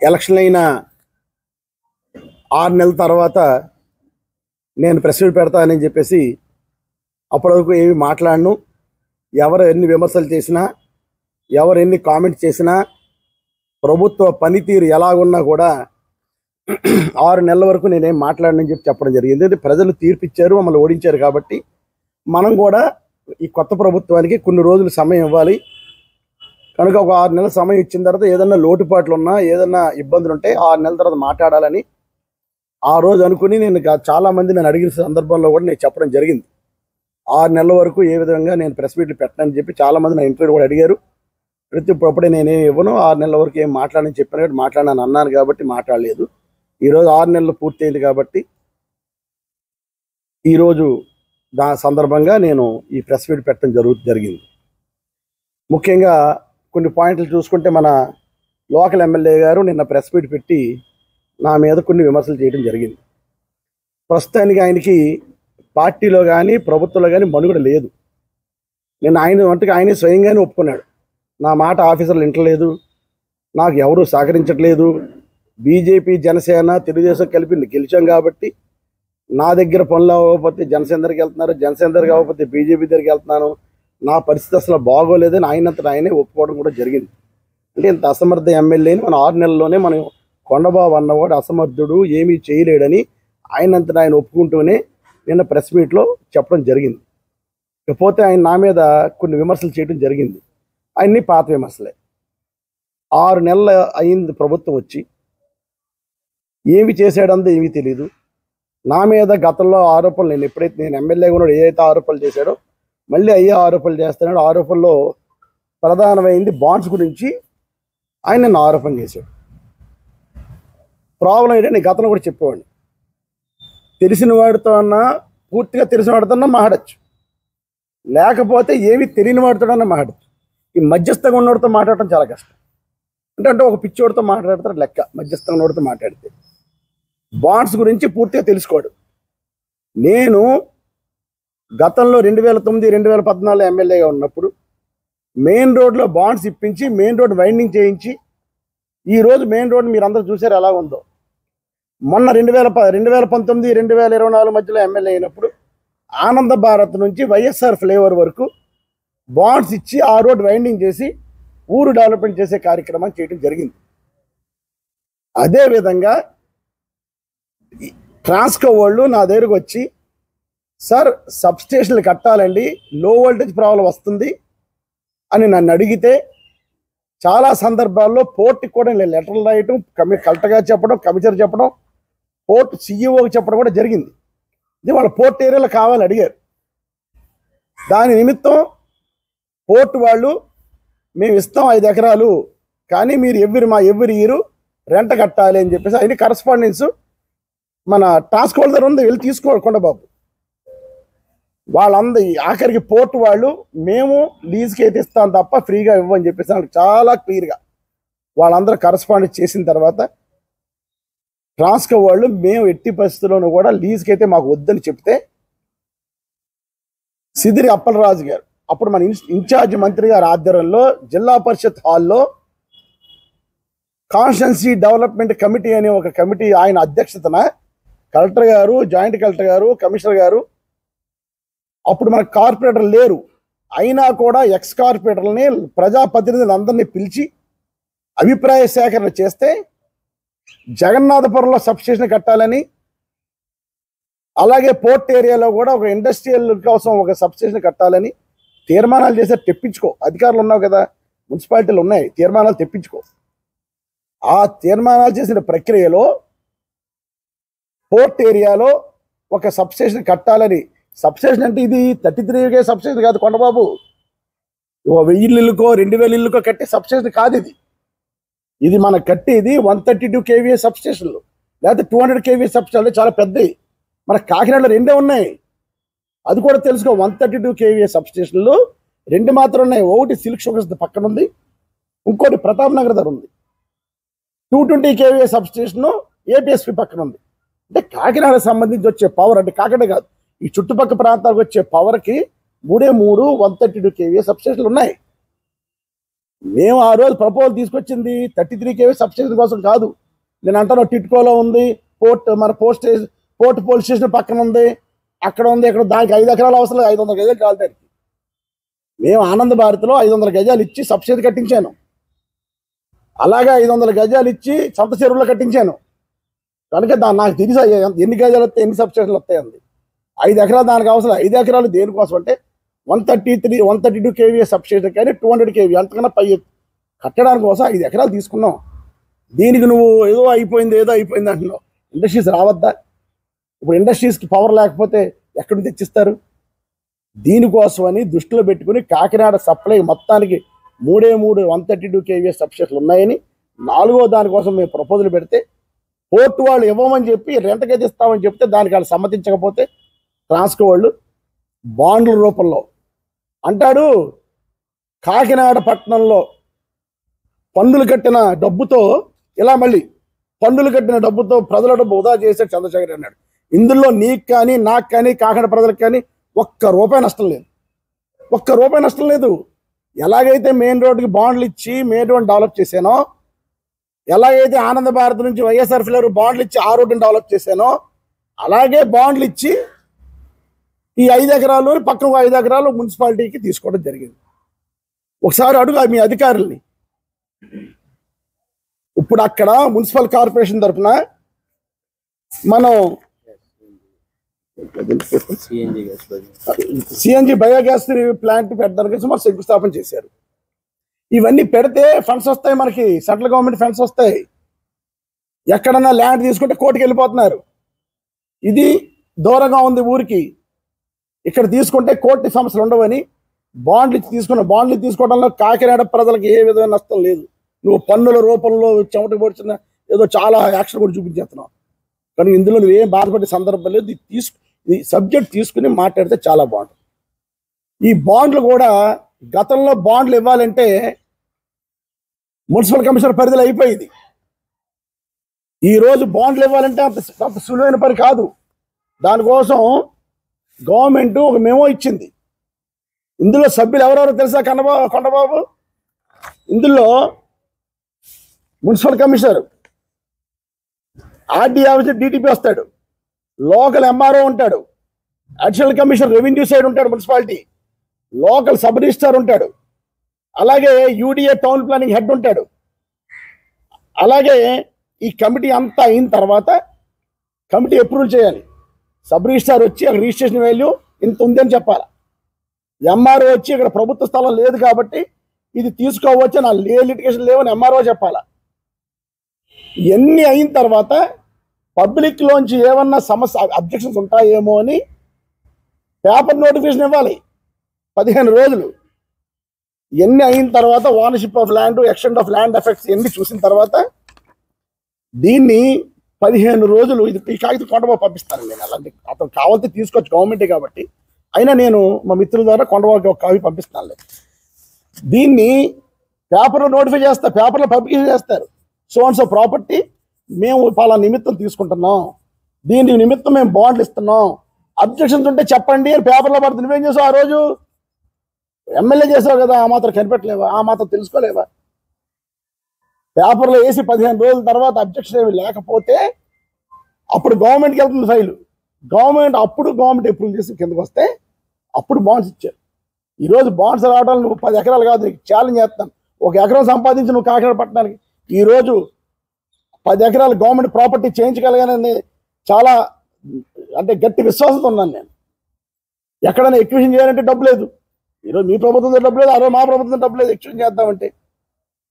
Election అయిన 6 నెలల తర్వాత నేను ప్రెస్ మీట్ పెడతానని చెప్పేసి అప్పటివరకు ఏమి మాట్లాడను. ఎవరు ఎన్ని విమర్శలు చేసినా, ఎవరు ఎన్ని కామెంట్స్ చేసినా, ప్రభుత్వ పనితీరు ఎలాగున్నా కూడా 6 నెలల వరకు నేనేం మాట్లాడనని చెప్పడం జరిగింది. ఎందుకంటే ప్రజలు తీర్పిచ్చారు, మమ్మల్ని ఓడించారు. కాబట్టి మనం కూడా ఈ కొత్త ప్రభుత్వానికి కొన్ని రోజులు సమయం ఇవ్వాలి. కనుక ఒక 6 నెలల సమయం ఇచ్చిన తర్వాత ఏదన్నా లోటుపాట్లు ఉన్నా, ఏదన్నా ఇబ్బందులు ఉంటే 6 నెలల తర్వాత మాట్లాడాలని ఆ రోజు అనుకుని నేను చాలామంది నన్ను అడిగిన సందర్భంలో కూడా నేను చెప్పడం జరిగింది. 6 నెలల వరకు ఏ విధంగా నేను ప్రెస్ మీట్లు పెట్టనని చెప్పి చాలామంది నా ఇంటర్వ్యూ కూడా అడిగారు. ప్రతిప్పుడే నేనేమి ఇవ్వను, 6 నెలల వరకు ఏం మాట్లాడని చెప్పాను కాబట్టి మాట్లాడాను అన్నాను కాబట్టి మాట్లాడలేదు. ఈరోజు 6 నెలలు పూర్తయింది కాబట్టి ఈరోజు దాని సందర్భంగా నేను ఈ ప్రెస్ మీట్ పెట్టడం జరిగింది. ముఖ్యంగా కొన్ని పాయింట్లు చూసుకుంటే మన లోకల్ ఎమ్మెల్యే గారు నిన్న ప్రెస్ మీట్ పెట్టి నా మీద కొన్ని విమర్శలు చేయడం జరిగింది. ప్రస్తుతానికి ఆయనకి పార్టీలో కానీ ప్రభుత్వంలో కానీ మనుగడ లేదు. నేను ఆయన వంటకి ఆయనే స్వయంగానే ఒప్పుకున్నాడు. నా మాట ఆఫీసర్లు వింటలేదు, నాకు ఎవరు సహకరించట్లేదు, బీజేపీ జనసేన తెలుగుదేశం కలిపి గెలిచాం కాబట్టి నా దగ్గర పనులు అవ్వకపోతే జనసేన దగ్గరికి వెళ్తున్నారు, జనసేన దగ్గరికి అవ్వకపోతే బీజేపీ దగ్గరికి వెళ్తున్నాను, నా పరిస్థితి అసలు బాగోలేదని ఆయనంతటా ఆయనే ఒప్పుకోవడం కూడా జరిగింది. అంటే ఇంత అసమర్థ ఎమ్మెల్యేని మన 6 నెలల్లోనే మనం కొండబాబు అన్నవాడు అసమర్థుడు, ఏమీ చేయలేడని ఆయనంతటా ఆయన ఒప్పుకుంటూనే నిన్న ప్రెస్ మీట్లో చెప్పడం జరిగింది. ఇకపోతే ఆయన నా మీద కొన్ని విమర్శలు చేయడం జరిగింది. అన్నీ పాత విమర్శలే. 6 నెలలు అయింది ప్రభుత్వం వచ్చి, ఏమి చేశాడందో ఏమీ తెలియదు. నా మీద గతంలో ఆరోపణలు నేను ఎమ్మెల్యేగా ఉన్నాడు ఏదైతే ఆరోపణలు చేశాడో మళ్ళీ అయ్యే ఆరోపణలు చేస్తున్నాడు. ఆరోపణలో ప్రధానమైంది బాండ్స్ గురించి ఆయన నన్ను ఆరోపణ చేశాడు. ప్రాబ్లం ఏంటంటే గతంలో కూడా చెప్పేవాడిని, తెలిసిన వాడితో అన్నా, పూర్తిగా తెలిసిన వాడితోన్నా మాట్లాడచ్చు, లేకపోతే ఏమి తెలియని వాడితోనన్నా మాట్లాడచ్చు. ఈ మధ్యస్థంగా ఉన్నవాడితో మాట్లాడటం చాలా కష్టం. అంటే ఒక పిచ్చోడితో మాట్లాడతారు లెక్క, మధ్యస్థంగా ఉన్నవాడితో మాట్లాడితే. బాండ్స్ గురించి పూర్తిగా తెలుసుకోడు. నేను గతంలో 2009, 2014 ఎమ్మెల్యేగా ఉన్నప్పుడు మెయిన్ రోడ్లో బాండ్స్ ఇప్పించి మెయిన్ రోడ్ వైండింగ్ చేయించి ఈరోజు మెయిన్ రోడ్ మీరు అందరూ చూసారు ఎలా ఉందో. మొన్న 2019, 2024 మధ్యలో ఎమ్మెల్యే అయినప్పుడు ఆనంద భారత్ నుంచి వైఎస్ఆర్ ఫ్లేవర్ వరకు బాండ్స్ ఇచ్చి ఆ రోడ్ వైండింగ్ చేసి ఊరు డెవలప్మెంట్ చేసే కార్యక్రమం చేయడం జరిగింది. అదేవిధంగా ట్రాన్స్కో వాళ్ళు నా దగ్గరకు వచ్చి, సార్ సబ్స్టేషన్లు కట్టాలండి, లో వోల్టేజ్ ప్రాబ్లం వస్తుంది అని నన్ను అడిగితే చాలా సందర్భాల్లో పోర్టుకి కూడా నేను లెటర్లు రాయటం, కలెక్టర్గా చెప్పడం, కమిషనర్ చెప్పడం, పోర్ట్ సీఈఓకి చెప్పడం కూడా జరిగింది. ఇది వాళ్ళ పోర్ట్ ఏరియాలో కావాలని అడిగారు. దాని నిమిత్తం పోర్టు వాళ్ళు మేము ఇస్తాం 5 ఎకరాలు, కానీ మీరు ఎవ్రీ ఇయర్ రెంట్ కట్టాలి అని చెప్పేసి అయిన కరస్పాండెన్స్ మన టాస్క్ హోల్డర్ ఉంది, వెళ్ళి తీసుకోవాలి కొండబాబు. వాళ్ళందరూ ఆఖరికి పోర్టు వాళ్ళు మేము లీజ్కి అయితే ఇస్తాం తప్ప ఫ్రీగా ఇవ్వని చెప్పేసి వాళ్ళకి చాలా క్లియర్గా వాళ్ళందరూ కరస్పాండెన్స్ చేసిన తర్వాత ట్రాన్స్కో వాళ్ళు మేము ఎట్టి పరిస్థితుల్లోనూ కూడా లీజ్కి అయితే మాకు వద్దని చెప్తే సిదిరి అప్పలరాజు గారు, అప్పుడు మన ఇన్ఛార్జ్ మంత్రి గారి ఆధ్వర్యంలో జిల్లా పరిషత్ హాల్లో కాన్స్టిట్యుయెన్సీ డెవలప్మెంట్ కమిటీ అనే ఒక కమిటీ ఆయన అధ్యక్షతన కలెక్టర్ గారు, జాయింట్ కలెక్టర్ గారు, కమిషనర్ గారు, అప్పుడు మనకు కార్పొరేటర్ లేరు అయినా కూడా ఎక్స్ కార్పొరేటర్లని ప్రజాప్రతినిధులు అందరినీ పిలిచి అభిప్రాయ సేకరణ చేస్తే జగన్నాథపురంలో సబ్స్టేషన్ కట్టాలని, అలాగే పోర్ట్ ఏరియాలో కూడా ఒక ఇండస్ట్రియల్ కోసం ఒక సబ్స్టేషన్ కట్టాలని తీర్మానాలు చేస్తే తెప్పించుకో, అధికారులు ఉన్నావు కదా, మున్సిపాలిటీలు ఉన్నాయి, తీర్మానాలు తెప్పించుకో. ఆ తీర్మానాలు చేసిన ప్రక్రియలో పోర్ట్ ఏరియాలో ఒక సబ్స్టేషన్ కట్టాలని, సబ్స్టేషన్ అంటే ఇది 33 సబ్స్టేషన్ కాదు కొండబాబు, 1000 ఇళ్ళకో 2000 ఇళ్ళకో కట్టే సబ్స్టేషన్ కాదు ఇది. ఇది మనకు కట్టేది 132 kVA సబ్స్టేషన్లు, లేకపోతే 200 kVA సబ్స్టేషన్లు చాలా పెద్దవి. మన కాకినాడలో 2 ఉన్నాయి, అది కూడా తెలుసుకో. 132 kVA సబ్స్టేషన్లు 2 మాత్రం ఉన్నాయి. ఒకటి సిల్క్ షుగర్స్ పక్కన ఉంది, ఇంకోటి ప్రతాప్ నగర్ దగ్గర ఉంది. 220 kVA సబ్స్టేషన్ ఏపీఎస్పీ పక్కన ఉంది. అంటే కాకినాడకు సంబంధించి వచ్చే పవర్, అంటే కాకినాడ కాదు ఈ చుట్టుపక్కల ప్రాంతాలకు వచ్చే పవర్కి 3 132 kVA సబ్స్టేషన్లు ఉన్నాయి. మేము ఆ రోజు ప్రపోజల్ తీసుకొచ్చింది 33 kV సబ్స్టేషన్ కోసం కాదు. నేను అంటాను టిట్కోలో ఉంది, మన పోర్ట్ పోలీస్ స్టేషన్ పక్కన ఉంది, అక్కడ ఉంది, ఇక్కడ దానికి 5 ఎకరాలు అవసరం, 500 గజాలు కాలుతాయి. మేము ఆనంద భారత్లో 500 గజాలు ఇచ్చి సబ్సిడీ కట్టించాను. అలాగే 500 గజాలు ఇచ్చి సంత చెరువులో కట్టించాను. కనుక నాకు తెలిసి ఎన్ని గజాలు వస్తాయి, ఎన్ని సబ్స్టేషన్లు వస్తాయి అంది. 5 ఎకరాలు దానికి అవసరం. 5 ఎకరాలు దేనికోసం అంటే 132 kV సబ్స్టేషన్ కానీ 200 kV అంతకన్నా పై కట్టడానికి కోసం 5 ఎకరాలు తీసుకున్నాం. దీనికి నువ్వు ఏదో అయిపోయింది అంటున్నావు. ఇండస్ట్రీస్ రావద్దా? ఇప్పుడు ఇండస్ట్రీస్కి పవర్ లేకపోతే ఎక్కడి నుంచి తెచ్చిస్తారు? దీనికోసమని దృష్టిలో పెట్టుకుని కాకినాడ సప్లై మొత్తానికి 3 132 kV సబ్స్టేషన్లు ఉన్నాయని 4వ దానికోసం మేము ప్రపోజల్ పెడితే పోర్టు వాళ్ళు ఇవ్వమని చెప్పి రెంట్కైతే ఇస్తామని చెప్తే దానికి వాళ్ళు సమ్మతించకపోతే ట్రాన్స్కో వాళ్ళు బాండ్ల రూపంలో అంటాడు కాకినాడ పట్టణంలో పన్నులు కట్టిన డబ్బుతో ఇలా మళ్ళీ పన్నులు కట్టిన డబ్బుతో ప్రజల డబ్బు వృధా చేశాడు చంద్రశేఖర్ అన్నాడు. ఇందులో నీకు కానీ నాకు కానీ కాకినాడ ప్రజలకు కానీ ఒక్క రూపాయి నష్టం లేదు. ఎలాగైతే మెయిన్ రోడ్డుకి బాండ్లు ఇచ్చి మెయిన్ రోడ్ డెవలప్ చేశానో, ఎలాగైతే ఆనంద భారత్ నుంచి వైఎస్ఆర్ ఫ్లేవర్ బాండ్లు ఇచ్చి ఆ రోడ్డుని డెవలప్ చేశానో, అలాగే బాండ్లు ఇచ్చి ఈ 5 ఎకరాలు పక్కన 5 ఎకరాలు మున్సిపాలిటీకి తీసుకోవడం జరిగింది. ఒకసారి అడుగు మీ అధికారుల్ని. ఇప్పుడు అక్కడ మున్సిపల్ కార్పొరేషన్ తరఫున మనం సిఎన్జి బయోగ్యాస్ ప్లాంట్ పెట్టడానికి మనం శంకుస్థాపన చేశారు. ఇవన్నీ పెడితే ఫండ్స్ వస్తాయి, మనకి సెంట్రల్ గవర్నమెంట్ ఫండ్స్ వస్తాయి. ఎక్కడన్నా ల్యాండ్ తీసుకుంటే కోర్టుకి వెళ్ళిపోతున్నారు. ఇది దూరంగా ఉంది ఊరికి, ఇక్కడ తీసుకుంటే కోర్టు సమస్యలు ఉండవని బాండ్లు తీసుకోవడంలో కాకినాడ ప్రజలకు ఏ విధమైన నష్టం లేదు. నువ్వు పన్నుల రూపంలో చెమట పొడిచిన ఏదో చాలా యాక్షన్ కూడా చూపించేస్తున్నావు. కానీ ఇందులో నువ్వేం బాధపడే సందర్భం లేదు. ఈ సబ్జెక్ట్ తీసుకుని మాట్లాడితే చాలా బాగుంటుంది. ఈ బాండ్లు కూడా గతంలో బాండ్లు ఇవ్వాలంటే మున్సిపల్ కమిషనర్ పరిధిలో అయిపోయింది. ఈరోజు బాండ్లు ఇవ్వాలంటే అంత సులువైన పని కాదు. దానికోసం గవర్నమెంట్ ఒక మెమో ఇచ్చింది. ఇందులో సభ్యులు ఎవరెవరో తెలుసా? కొండబాబు, ఇందులో municipal commissioner, RD officer, DTP వస్తాడు, లోకల్ ఎంఆర్ఓ ఉంటాడు, అడిషనల్ కమిషనర్ రెవెన్యూ సైడ్ ఉంటాడు, మున్సిపాలిటీ లోకల్ సబ్ రిజిస్ట్రార్ ఉంటాడు, అలాగే యూడిఏ టౌన్ ప్లానింగ్ హెడ్ ఉంటాడు. అలాగే ఈ కమిటీ అంతా అయిన తర్వాత కమిటీ అప్రూవ్ చేయాలి. సబ్ రిజిస్ట్రార్ వచ్చి అక్కడ రిజిస్ట్రేషన్ వాల్యూ ఇంత ఉందని చెప్పాలి. ఎంఆర్ఓ వచ్చి ఇక్కడ ప్రభుత్వ స్థలం లేదు కాబట్టి ఇది తీసుకోవచ్చు, నా లిటిగేషన్ లేవని ఎంఆర్ఓ చెప్పాలా. ఇవన్నీ అయిన తర్వాత పబ్లిక్లోంచి ఏమన్నా సమస్య అబ్జెక్షన్స్ ఉంటాయేమో అని పేపర్ నోటిఫికేషన్ ఇవ్వాలి 15 రోజులు. ఇవన్నీ అయిన తర్వాత ownership of land, extent of land effects ఇవన్నీ చూసిన తర్వాత దీన్ని 15 రోజులు ఈ కాగితం కొండబాబు పంపిస్తాను నేను. అలాంటి అతను కావాలంటే తీసుకోవచ్చు, గవర్నమెంటే కాబట్టి. అయినా నేను మా మిత్రుల ద్వారా కొండబాబుకి ఒక కాపీ పంపిస్తానులే. దీన్ని పేపర్లో నోటిఫై చేస్తా, పేపర్లో పబ్లికేషన్ చేస్తారు. సో అండ్ సో ప్రాపర్టీ మేము పలానా నిమిత్తం తీసుకుంటున్నాం, దీని నిమిత్తం మేము బాండ్లు ఇస్తున్నాం, అబ్జెక్షన్స్ ఉంటే చెప్పండి అని పేపర్లో పడుతుంది. నువ్వేం చేసావు? ఆ రోజు ఎమ్మెల్యే చేసావు కదా, ఆ మాత్రం కనిపెట్టలేవా? ఆ మాత్రం తెలుసుకోలేవా? పేపర్లో వేసి 15 రోజుల తర్వాత అబ్జెక్షన్ ఏమి లేకపోతే అప్పుడు గవర్నమెంట్కి వెళ్తుంది ఫైలు. గవర్నమెంట్ అప్రూవ్ చేసి కిందకు వస్తే అప్పుడు బాండ్స్ ఇచ్చారు. ఈరోజు బాండ్స్ రావడం నువ్వు 10 ఎకరాలు కాదు, నీకు ఛాలెంజ్ చేస్తాను. 1 ఎకరం సంపాదించి నువ్వు కాకినాడ పట్టణానికి ఈరోజు 10 ఎకరాలు గవర్నమెంట్ ప్రాపర్టీ చేయించగలగానని చాలా అంటే గట్టి విశ్వాసంతో ఉన్నాను నేను. ఎక్కడైనా ఎక్విషన్ చేయాలంటే డబ్బు లేదు. ఈరోజు మీ ప్రభుత్వంతో డబ్బు లేదు, ఆ రోజు మా ప్రభుత్వంతో డబ్బు లేదు. ఎక్విషన్ చేద్దామంటే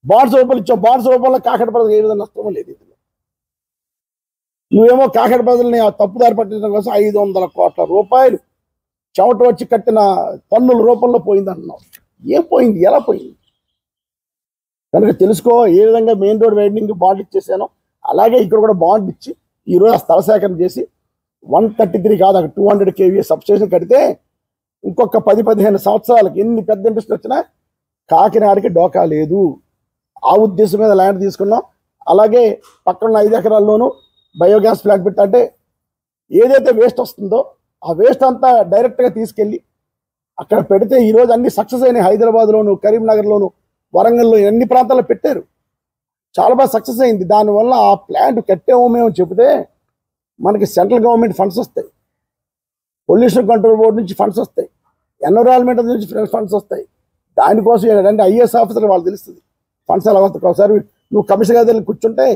బాండ్స్ రూపాయలు ఇచ్చావు. బాండ్స్ రూపంలో కాకినాడ ప్రజలకు ఏ విధంగా నష్టమో లేదు. నువ్వేమో కాకినాడ ప్రజల్ని ఆ తప్పుదారి పట్టించడం కోసం 500 కోట్ల రూపాయలు చెమట వచ్చి కట్టిన పన్నుల రూపంలో పోయింది అంటున్నావు. ఏం పోయింది? ఎలా పోయింది? కనుక తెలుసుకో. ఏ విధంగా మెయిన్ రోడ్ వైడనింగ్ బాండ్ ఇచ్చేసానో అలాగే ఇక్కడ కూడా బాండ్ ఇచ్చి ఈరోజు ఆ స్థల సేకరణ చేసి 133 కాదు, అక్కడ 200 kV సబ్స్టేషన్ కడితే ఇంకొక 10-15 సంవత్సరాలకు ఎన్ని పెద్ద ఇండస్ట్రీ వచ్చినా కాకినాడకి డోకా లేదు. ఆ ఉద్దేశం మీద ల్యాండ్ తీసుకున్నాం. అలాగే పక్కన 5 ఎకరాల్లోనూ బయోగ్యాస్ ప్లాంట్ పెట్టి, అంటే ఏదైతే వేస్ట్ వస్తుందో ఆ వేస్ట్ అంతా డైరెక్ట్గా తీసుకెళ్ళి అక్కడ పెడితే ఈరోజు అన్ని సక్సెస్ అయినాయి. హైదరాబాద్లోను, కరీంనగర్లోను వరంగల్లో అన్ని ప్రాంతాల్లో పెట్టారు, చాలా బాగా సక్సెస్ అయింది. దానివల్ల ఆ ప్లాంట్ కట్టాము మేము చెబితే మనకి సెంట్రల్ గవర్నమెంట్ ఫండ్స్ వస్తాయి, పొల్యూషన్ కంట్రోల్ బోర్డు నుంచి ఫండ్స్ వస్తాయి, ఎన్విరాన్మెంట్ నుంచి ఫండ్స్ వస్తాయి. దానికోసం ఏంటంటే ఐఏఎస్ ఆఫీసర్ వాళ్ళు తెలుస్తుంది ఫండ్స్ ఎలా వస్తాయి. ఒకసారి నువ్వు కమిషనర్ గారి దగ్గర కూర్చుంటే,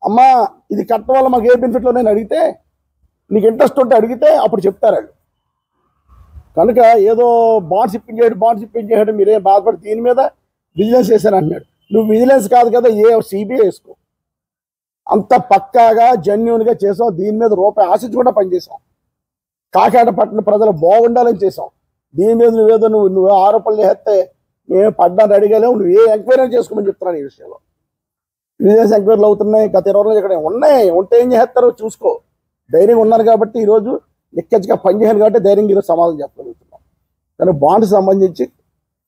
అమ్మా ఇది కట్టడం వల్ల మాకు ఏ బెనిఫిట్లో నేను అడిగితే, నీకు ఇంట్రెస్ట్ ఉంటే అడిగితే అప్పుడు చెప్తారు వాళ్ళు. కనుక ఏదో బాండ్స్ ఇప్పించేయడం మీరేం బాధపడి దీని మీద విజిలెన్స్ చేశాను అంటున్నాడు. నువ్వు విజిలెన్స్ కాదు కదా, సిబిఐ వేసుకో. అంత పక్కాగా జెన్యూన్గా చేసాం, దీని మీద రూపాయి ఆశించకుండా పనిచేసాం. కాకినాడ పట్టణ ప్రజలు బాగుండాలని చేసాం. దీని మీద నువ్వు ఆరోపణలు చేస్తే మేము పడ్డాన్ని అడిగలేము. నువ్వు ఏ ఎంక్వైరీ చేసుకోమని చెప్తున్నాను ఈ విషయంలో. విజిలెన్స్ ఎంక్వైరీలు అవుతున్నాయి, గత 20 రోజులు ఇక్కడ ఉన్నాయి. ఉంటే ఏం చేస్తారో చూసుకో. ధైర్యంగా ఉన్నారు కాబట్టి ఈరోజు ఎక్కచ్చిగా పనిచేయాలి కాబట్టి ధైర్యంగా ఈరోజు సమాధానం చెప్పగలుగుతున్నాం. కానీ బాండ్స్ సంబంధించి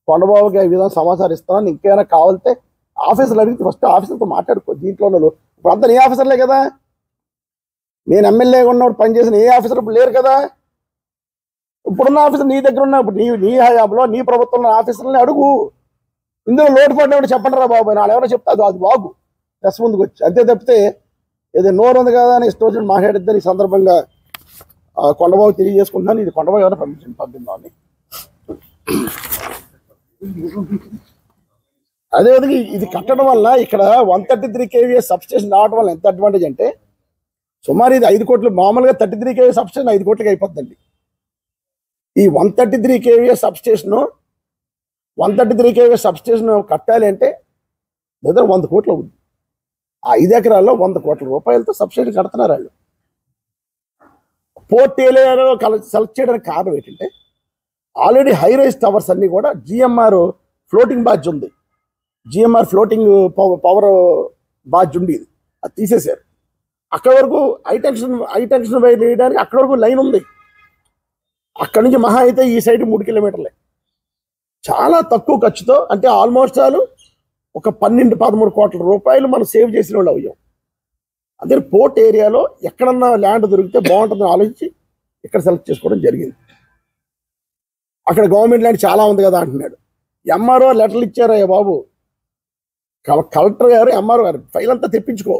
కొండబాబుకి ఈ విధంగా సమాచారం ఇస్తున్నాను. ఇంకేమైనా కావాలంటే ఆఫీసర్లు అడిగితే ఫస్ట్ ఆఫీసర్తో మాట్లాడుకో. దీంట్లో ఇప్పుడు అంతా నీ ఆఫీసర్లే కదా, నేను ఎమ్మెల్యేగా ఉన్నప్పుడు పనిచేసిన ఏ ఆఫీసర్ ఇప్పుడు లేరు కదా. ఇప్పుడున్న ఆఫీసర్ నీ దగ్గర ఉన్న ఇప్పుడు నీ హయాంలో నీ ప్రభుత్వంలో ఆఫీసర్లని అడుగు. ఇందులో లోటుపడినప్పుడు చెప్పండి రా బాబు, నాడు ఎవరో చెప్తా అది బాగు ప్రెస్ ముందుకు వచ్చి. అంతే తప్పితే ఏదో నోరు ఉంది కదా అని ఇష్టం వచ్చినట్టు మాట్లాడిద్దని ఈ సందర్భంగా కొండబాబు తెలియజేసుకుంటున్నాను. ఇది కొండబాబు ఎవరైనా పంపిందామని. అదేవిధంగా ఇది కట్టడం వల్ల ఇక్కడ 133 kVA సబ్స్టేషన్ రావడం వల్ల ఎంత అడ్వాంటేజ్ అంటే, సుమారు ఇది 5 కోట్లు, మామూలుగా 33 kVA సబ్స్టేషన్ 5 కోట్లకి అయిపోతుందండి. ఈ 133 kVA సబ్స్టేషన్ కట్టాలి అంటే దగ్గర 100 కోట్లు అవుతుంది. ఆ 5 ఎకరాల్లో 100 కోట్ల రూపాయలతో సబ్స్టేషన్ కడుతున్నారు వాళ్ళు. పోర్ట్ ఏరియాలో సెలెక్ట్ చేయడానికి కారణం ఏంటంటే, ఆల్రెడీ హై రైజ్ టవర్స్ అన్నీ కూడా జిఎంఆర్ ఫ్లోటింగ్ బాధ్య ఉంది. జిఎంఆర్ ఫ్లోటింగ్ పవర్ బాధ్య ఉండేది, అది తీసేశారు. అక్కడ వరకు హై టెన్షన్ వైర్ వేయడానికి అక్కడ వరకు లైన్ ఉంది. అక్కడి నుంచి మహా అయితే ఈ సైడ్ 3 కిలోమీటర్లే. చాలా తక్కువ ఖర్చుతో, అంటే ఆల్మోస్ట్ ఒక 12-13 కోట్ల రూపాయలు మనం సేవ్ చేసిన వాళ్ళు అయ్యాం. అదే పోర్ట్ ఏరియాలో ఎక్కడన్నా ల్యాండ్ దొరికితే బాగుంటుందని ఆలోచించి ఇక్కడ సెలెక్ట్ చేసుకోవడం జరిగింది. అక్కడ గవర్నమెంట్ ల్యాండ్ చాలా ఉంది కదా అంటున్నాడు. ఎంఆర్ఓ లెటర్లు ఇచ్చారయ్యా బాబు. కలెక్టర్ గారు ఎంఆర్ఓ గారు ఫైల్ అంతా తెప్పించుకో.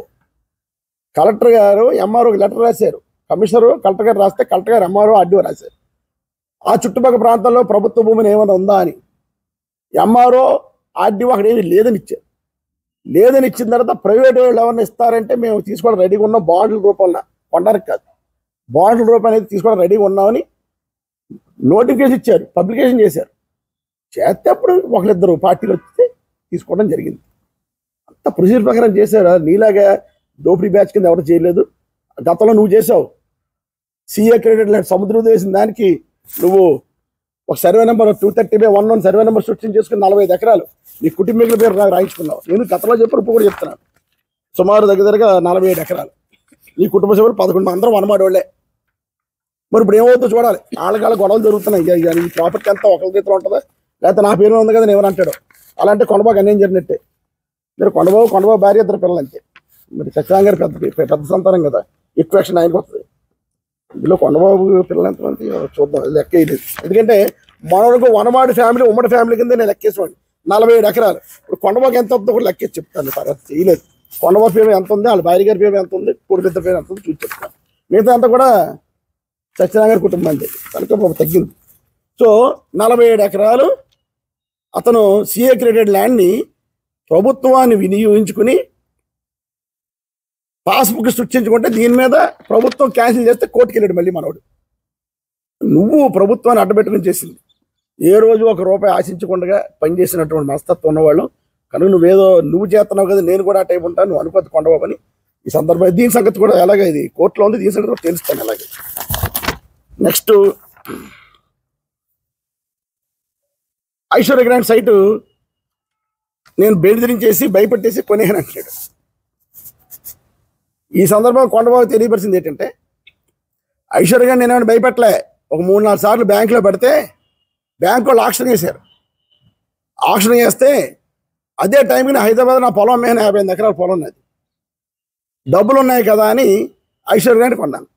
కలెక్టర్ గారు ఎంఆర్ఓకి లెటర్ రాశారు, కమిషనరు కలెక్టర్ గారు రాస్తే కలెక్టర్ గారు ఎంఆర్ఓ ఆర్డీఓ రాశారు. ఆ చుట్టుపక్కల ప్రాంతాల్లో ప్రభుత్వ భూమిని ఏమైనా ఉందా అని. ఎంఆర్ఓ ఆర్డీఓ అక్కడ ఏమి లేదని ఇచ్చారు. లేదని ఇచ్చిన తర్వాత ప్రైవేట్ వాళ్ళు ఎవరిని ఇస్తారంటే మేము తీసుకోవడం రెడీగా ఉన్నాం, బాండ్ల రూపంలో, కొనడానికి కాదు, బాండ్ల రూపం అనేది తీసుకోవడం రెడీగా ఉన్నామని నోటిఫికేషన్ ఇచ్చారు, పబ్లికేషన్ చేశారు. చేస్తే అప్పుడు ఒకరిద్దరు పార్టీలు వస్తే తీసుకోవడం జరిగింది. అంత ప్రొసీజర్ ప్రకారం చేశారు. నీలాగా దోపిడీ బ్యాచ్ కింద ఎవరు చేయలేదు. గతంలో నువ్వు చేసావు. సిఏ క్రెడిట్ ల్యాండ్ సముద్రం వేసిన దానికి నువ్వు ఒక సర్వే నెంబర్ 230/11 సర్వే నెంబర్ సృష్టి చేసుకుని 45 ఎకరాలు నీ కుటుంబీకుల పేరు రాయించుకున్నావు. నేను గతంలో చెప్పాను, ఇప్పుడు కూడా చెప్తున్నాను. సుమారు దగ్గరగా 47 ఎకరాలు నీ కుటుంబ సభ్యులు 11 అందరం వనమాడి వాళ్ళే. మరి ఇప్పుడు ఏమవుతుందో చూడాలి. వాళ్ళ గొడవలు జరుగుతున్నాయి. ఈ ప్రాపర్టీ అంతా ఒకరి చేతిలో ఉంటుందా, లేకపోతే నా పేరు ఉంది కదా నేను ఎవరు అంటాడు. అలాంటి కొండబాబు అన్యాయం జరిగినట్టే. మీరు కొండబాబు భార్య 2 పిల్లలు అంతే. మరి సత్యనారాయణ గారు పెద్ద సంతానం కదా, ఎక్కువ యాక్షన్ ఆయనకు వస్తుంది. ఇందులో కొండబాబు పిల్లలు ఎంతమంది చూద్దాం, లెక్క ఇది. ఎందుకంటే మనకు వనమాడి ఫ్యామిలీ ఉమ్మడి ఫ్యామిలీ కింద నేను లెక్కేసుకోండి 47 ఎకరాలు. ఇప్పుడు కొండబాబుకి ఎంత అవుతుందో కూడా లెక్కేసి చెప్తాను. తర్వాత చేయలేదు. కొండబాబు పేరు ఎంత ఉంది, వాళ్ళ భార్య గారి పేరు ఎంత ఉంది, కొడుకు ఇద్దరు పేరు ఎంత ఉంది చూసి చెప్తాను. మిగతా అంతా కూడా సత్యనారాయణ గారి కుటుంబం అంతే, కనుక తగ్గింది. సో 47 ఎకరాలు అతను సిఏ క్రెడిట్ ల్యాండ్ని ప్రభుత్వాన్ని వినియోగించుకుని పాస్బుక్ సృష్టించుకుంటే దీని మీద ప్రభుత్వం క్యాన్సిల్ చేస్తే కోర్టుకి వెళ్ళాడు మళ్ళీ మనోడు. నువ్వు ప్రభుత్వాన్ని అడ్డబెట్టుకుని చేసింది. ఏ రోజు ఒక రూపాయి ఆశించకుండా పనిచేసినటువంటి మనస్తత్వం ఉన్నవాళ్ళు. కనుక నువ్వు చేస్తున్నావు కదా, నేను కూడా ఆ టైప్ ఉంటాను, నువ్వు అనుకోద్దు కొండబాబు అని. ఈ సందర్భంగా దీని సంగతి కూడా ఎలాగ ఇది కోర్టులో ఉంది, దీని సంగతి కూడా తెలుస్తాను అలాగే. నెక్స్ట్ ఐశ్వర్య గ్రాండ్ సైటు నేను బెదిరించేసి భయపెట్టేసి కొనేయని అంటాడు. ఈ సందర్భంగా కొండబాబు తెలియపరిచింది ఏంటంటే, ఐశ్వర్య గారు నేనేమైనా భయపెట్టలే. ఒక 3-4 సార్లు బ్యాంకులో పెడితే బ్యాంకు వాళ్ళు ఆక్షన్ చేశారు. ఆక్షన్ చేస్తే అదే టైంకి హైదరాబాద్ నా పొలం మీద 58 ఎకరాల పొలం ఉన్నది, డబ్బులు ఉన్నాయి కదా అని ఐశ్వర్య గారిని కొన్నాను.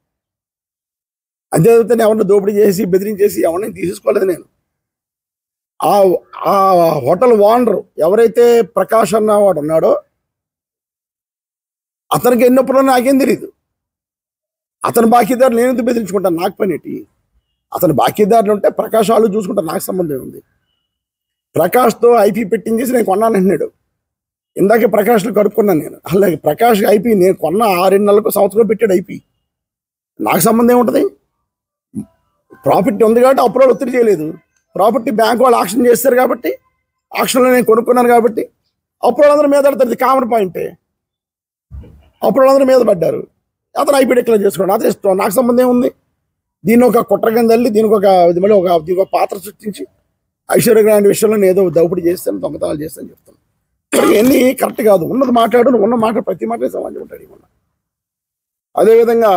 అంతే ఎవరిని దోపిడీ చేసి బెదిరించేసి ఎవరిని తీసుకోలేదు నేను. ఆ ఆ హోటల్ ఓనర్ ఎవరైతే ప్రకాష్ అన్న వాడు ఉన్నాడో అతనికి ఎన్నప్పుడు నాకేం తెలియదు. అతను బాకీదారు నేను ఎందుకు బెదిరించుకుంటాను? నాకు పనేటి? అతను బాకీదారులు ఉంటే ప్రకాష్ వాళ్ళు చూసుకుంటారు, నాకు సంబంధం ఉంది. ప్రకాష్తో ఐపీ పెట్టించేసి నేను కొన్నాను అంటున్నాడు. ఇందాకే ప్రకాష్లో కడుక్కున్నాను నేను. అలాగే ప్రకాష్ ఐపీ నేను కొన్న 6 నెలలకు సంవత్సరం పెట్టాడు ఐపీ. నాకు సంబంధం ఏముంటుంది? ప్రాఫిట్ ఉంది కాబట్టి అప్రూవల్ ఒత్తిడి చేయలేదు. ప్రాపర్టీ బ్యాంక్ వాళ్ళు ఆక్షన్ చేస్తారు కాబట్టి, ఆక్షన్లో నేను కొనుక్కున్నాను కాబట్టి అప్రూవల్ అందరూ మీద పడతారు. ఇది కామన్ పాయింటే. అప్రూవల్ అందరూ మీద పడ్డారు. అతను ఐపీ డిక్లేర్ చేసుకోండి, అతను ఇష్టం, నాకు సంబంధం ఏముంది? దీన్ని ఒక కుట్ర కింద వెళ్ళి దీనికి ఒక పాత్ర సృష్టించి ఐశ్వర్య గ్రాండ్ విషయంలో నేను ఏదో దౌపిడి చేస్తాను, దొంగతనాలు చేస్తాను చెప్తాను. ఇవన్నీ కరెక్ట్ కాదు. ఉన్నది మాట్లాడు, ఉన్న మాట ప్రతి మాట సమాజం ఉంటాడు. ఇవన్న అదేవిధంగా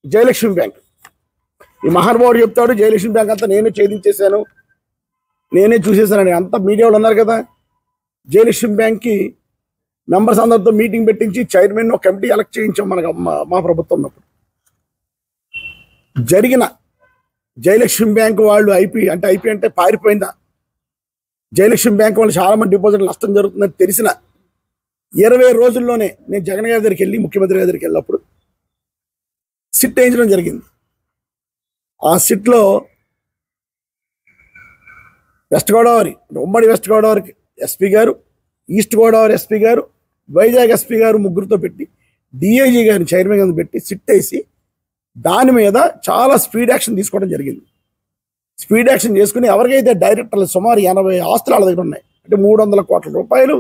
జయలక్ష్మి బ్యాంక్, ఈ మహానుభావుడు చెప్తాడు జయలక్ష్మి బ్యాంక్ అంతా నేనే ఛేదించేశాను, నేనే చూసేసానని. అంతా మీడియాలో ఉన్నారు కదా. జయలక్ష్మి బ్యాంక్కి మెంబర్స్ అందరితో మీటింగ్ పెట్టించి చైర్మన్ ఒక కమిటీ ఎలక్ట్ చేయించాం మనకు మా ప్రభుత్వం ఉన్నప్పుడు. జరిగిన జయలక్ష్మి బ్యాంక్ వాళ్ళు ఐపీ అంటే పారిపోయిందా? జయలక్ష్మి బ్యాంక్ వాళ్ళు చాలా మంది డిపాజిట్లు నష్టం జరుగుతుందని తెలిసిన 20 రోజుల్లోనే నేను జగన్ గారి దగ్గరికి వెళ్ళి, ముఖ్యమంత్రి గారి దగ్గరికి వెళ్ళినప్పుడు సిట్ వేయించడం జరిగింది. ఆ సిట్లో వెస్ట్ గోదావరి, ఉమ్మడి వెస్ట్ గోదావరికి ఎస్పీ గారు, ఈస్ట్ గోదావరి ఎస్పీ గారు, వైజాగ్ ఎస్పీ గారు ముగ్గురుతో పెట్టి డిఐజీ గారిని చైర్మన్ కింద పెట్టి సిట్ వేసి దాని మీద చాలా స్పీడ్ యాక్షన్ తీసుకోవడం జరిగింది. స్పీడ్ యాక్షన్ చేసుకుని ఎవరికైతే డైరెక్టర్లు సుమారు 80 ఆస్తులు వాళ్ళ దగ్గర ఉన్నాయి, అంటే 300 కోట్ల రూపాయలు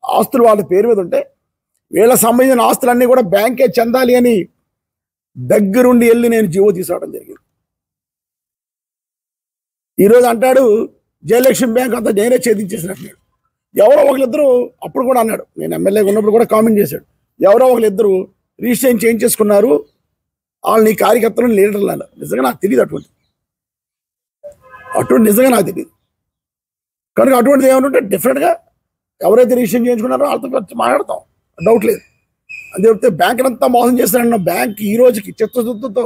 ఆస్తులు వాళ్ళ పేరు మీద ఉంటే వీళ్ళకి సంబంధించిన ఆస్తులన్నీ కూడా బ్యాంకే చెందాలి అని దగ్గరుండి వెళ్ళి నేను జీవో తీసుకోవడం జరిగింది. ఈరోజు అంటాడు జయలక్ష్మి బ్యాంక్ అంతా నేనే ఛేదించేసినట్టు. ఎవరో ఒకరిద్దరు అప్పుడు కూడా అన్నాడు, నేను ఎమ్మెల్యేగా ఉన్నప్పుడు కూడా కామెంట్ చేశాడు, ఎవరో ఒకరిద్దరు రిజిస్ట్రేషన్ చేయించేసుకున్నారు, వాళ్ళు నీ కార్యకర్తలు లీడర్లు అన్నారు. నిజంగా నాకు తెలియదు అటువంటి నిజంగా నాకు తెలియదు. కనుక అటువంటిది ఏమనుంటే డెఫినెట్గా ఎవరైతే రిజిస్ట్రేషన్ చేయించుకున్నారో వాళ్ళతో మాట్లాడతాం, డౌట్ లేదు. అని చెప్తే బ్యాంక్ అంతా మోసం చేస్తాడన్న బ్యాంక్ ఈ రోజుకి చిత్తశుద్ధితో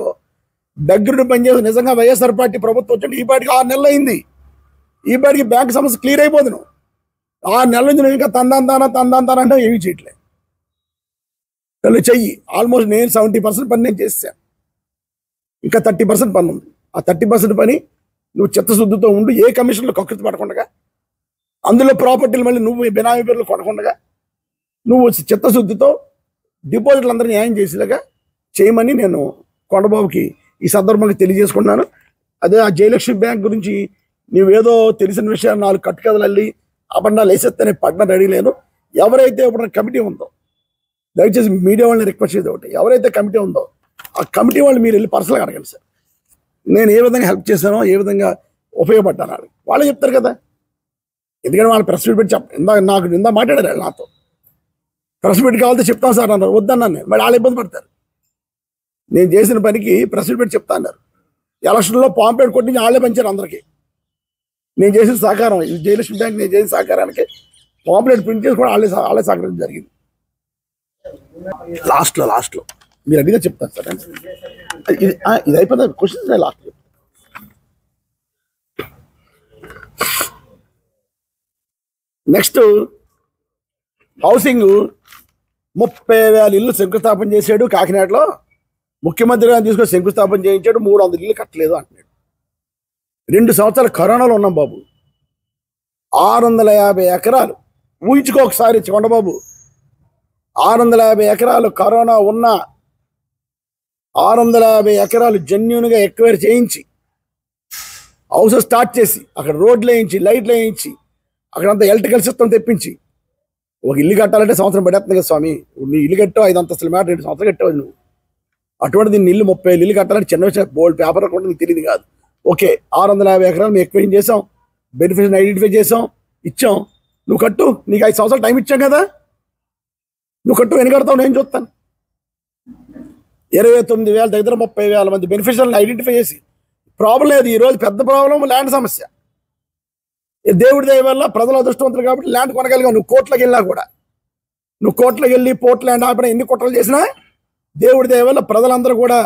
దగ్గరుండి పనిచేసి నిజంగా వైఎస్ఆర్ పార్టీ ప్రభుత్వం వచ్చింది. ఈ పాటికి 6 నెలలు అయింది. ఈ పాటికి బ్యాంక్ సమస్య క్లియర్ అయిపోదును. 6 నెలల నుంచి నువ్వు ఇంకా తందాంతానా అంటే ఏమీ చేయట్లేదు. వాళ్ళు చెయ్యి ఆల్మోస్ట్ నేను 70% పని నేను చేశాను, ఇంకా 30% పని ఉంది. ఆ 30% పని నువ్వు చిత్తశుద్ధితో ఉండు, ఏ కమిషన్లో కకృతి పడకుండా, అందులో ప్రాపర్టీలు మళ్ళీ నువ్వు బినామీ పేర్లు కొనకుండా నువ్వు చిత్తశుద్ధితో డిపాజిట్లు అందరూ న్యాయం చేసేలాగా చేయమని నేను కొండబాబుకి ఈ సందర్భంగా తెలియజేసుకున్నాను. అదే ఆ జయలక్ష్మి బ్యాంక్ గురించి నువ్వేదో తెలిసిన విషయాలు 4 కట్టుకథలల్లి అబద్ధాలు వేసేస్తేనే పడిన రెడీ లేను. ఎవరైతే ఇప్పుడు కమిటీ ఉందో దయచేసి మీడియా వాళ్ళని రిక్వెస్ట్ చేసేది ఒకటి, ఎవరైతే కమిటీ ఉందో ఆ కమిటీ వాళ్ళు మీరు వెళ్ళి పర్సనల్గా అడగండి సార్, నేను ఏ విధంగా హెల్ప్ చేశానో, ఏ విధంగా ఉపయోగపడ్డాను వాళ్ళు చెప్తారు కదా. ఎందుకంటే వాళ్ళు ప్రెస్ మీట్ పెట్టి ఇందా మాట్లాడారు నాతో, ప్రెస్ మీట్ కావాలంటే చెప్తాను సార్ అన్నారు, వద్దన్నాను నేను. మరి వాళ్ళు ఇబ్బంది పడతారు. నేను చేసిన పనికి ప్రెస్ మీట్ పెట్టి చెప్తా అన్నారు. ఎలక్షన్లో పాంపేట్ కొట్టి వాళ్ళే పంచారు అందరికీ. నేను చేసిన సహకారం, జయలక్ష్మి బ్యాంక్ నేను చేసిన సహకారానికి పాంప్లెట్ ప్రింట్ చేసి కూడా వాళ్ళే సహకరించడం జరిగింది. లాస్ట్లో మీరు అడిగితే చెప్తాను సార్. ఇది అయిపోయింది క్వశ్చన్స్ లాస్ట్. నెక్స్ట్ హౌసింగ్ 30,000 ఇల్లు శంకుస్థాపన చేశాడు కాకినాడలో. ముఖ్యమంత్రి గారిని తీసుకొని శంకుస్థాపన చేయించాడు, 300 ఇల్లు కట్టలేదు అంటున్నాడు. 2 సంవత్సరాలు కరోనాలో ఉన్నాం బాబు. 650 ఎకరాలు ఊహించుకో ఒకసారి కొండబాబు, 650 ఎకరాలు కరోనా ఉన్న 650 ఎకరాలు జెన్యూన్గా ఎక్వైర్ చేయించి హౌస్ స్టార్ట్ చేసి అక్కడ రోడ్లు వేయించి లైట్లు వేయించి అక్కడంతా ఎలక్ట్రికల్ సిస్టమ్ తెప్పించి ఒక ఇల్లు కట్టాలంటే సంవత్సరం పడేస్తుంది కదా స్వామి. నీ ఇల్లు కట్టావు 5 అంతస్తుల మాట 2 సంవత్సరాలు కట్టావు నువ్వు. అటువంటి దీన్ని ఇల్లు 30 ఇల్లు కట్టాలంటే చిన్న విషయం, బోల్డ్ పేపర్ కూడా నీకు తెలియదు కాదు. ఓకే 650 ఎకరాలు మేము ఎక్వైర్ చేసాం, బెనిఫిషియర్ని ఐడెంటిఫై చేసాం, ఇచ్చాం, నువ్వు కట్టు, నీకు 5 సంవత్సరాలు టైం ఇచ్చాం కదా, నువ్వు కట్టు, ఎన్ని కడతావు నేను చూస్తాను. 29,000 దగ్గర 30,000 మంది బెనిఫిషియర్ని ఐడెంటిఫై చేసి ప్రాబ్లం లేదు. ఈరోజు పెద్ద ప్రాబ్లం ల్యాండ్ సమస్య. దేవుడి దయ వల్ల ప్రజలు అదృష్టవంతులు కాబట్టి ల్యాండ్ కొనగలిగావు. నువ్వు కోట్లకి వెళ్ళినా కూడా, నువ్వు కోట్లకి వెళ్ళి పోర్ట్ ల్యాండ్ ఆపిన ఎన్ని కుట్రలు చేసినా దేవుడి దయ వల్ల ప్రజలందరూ కూడా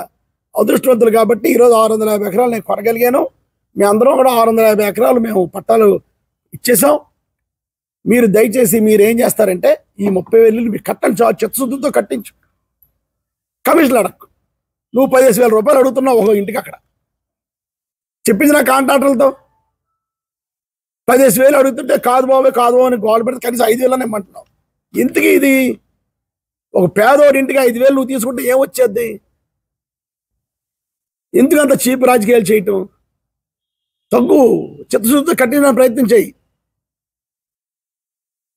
అదృష్టవంతులు కాబట్టి ఈరోజు 650 ఎకరాలు నేను కొనగలిగాను. మేమందరం కూడా 650 ఎకరాలు మేము పట్టాలు ఇచ్చేసాం. మీరు దయచేసి మీరు ఏం చేస్తారంటే ఈ 30,000 మీరు కట్టండి, చిత్తశుద్ధితో కట్టించు. కమిషన్లు అడక్కు. నువ్వు 15,000 రూపాయలు అడుగుతున్నావు ఒక ఇంటికి. అక్కడ చెప్పింది నా కాంట్రాక్టర్లతో 15,000 అడుగుతుంటే కాదు బాబు అని గోల్ పెడితే కనీసం 5,000 అని ఇమ్మంటున్నావు. ఇంతకీ ఇది ఒక పేదోడి ఇంటికి 5,000 నువ్వు తీసుకుంటే ఏమొచ్చేద్ది? ఎందుకంత చీప్ రాజకీయాలు చేయటం? తగ్గు, చిత్తశుద్ధితో కట్టిన ప్రయత్నం చేయి.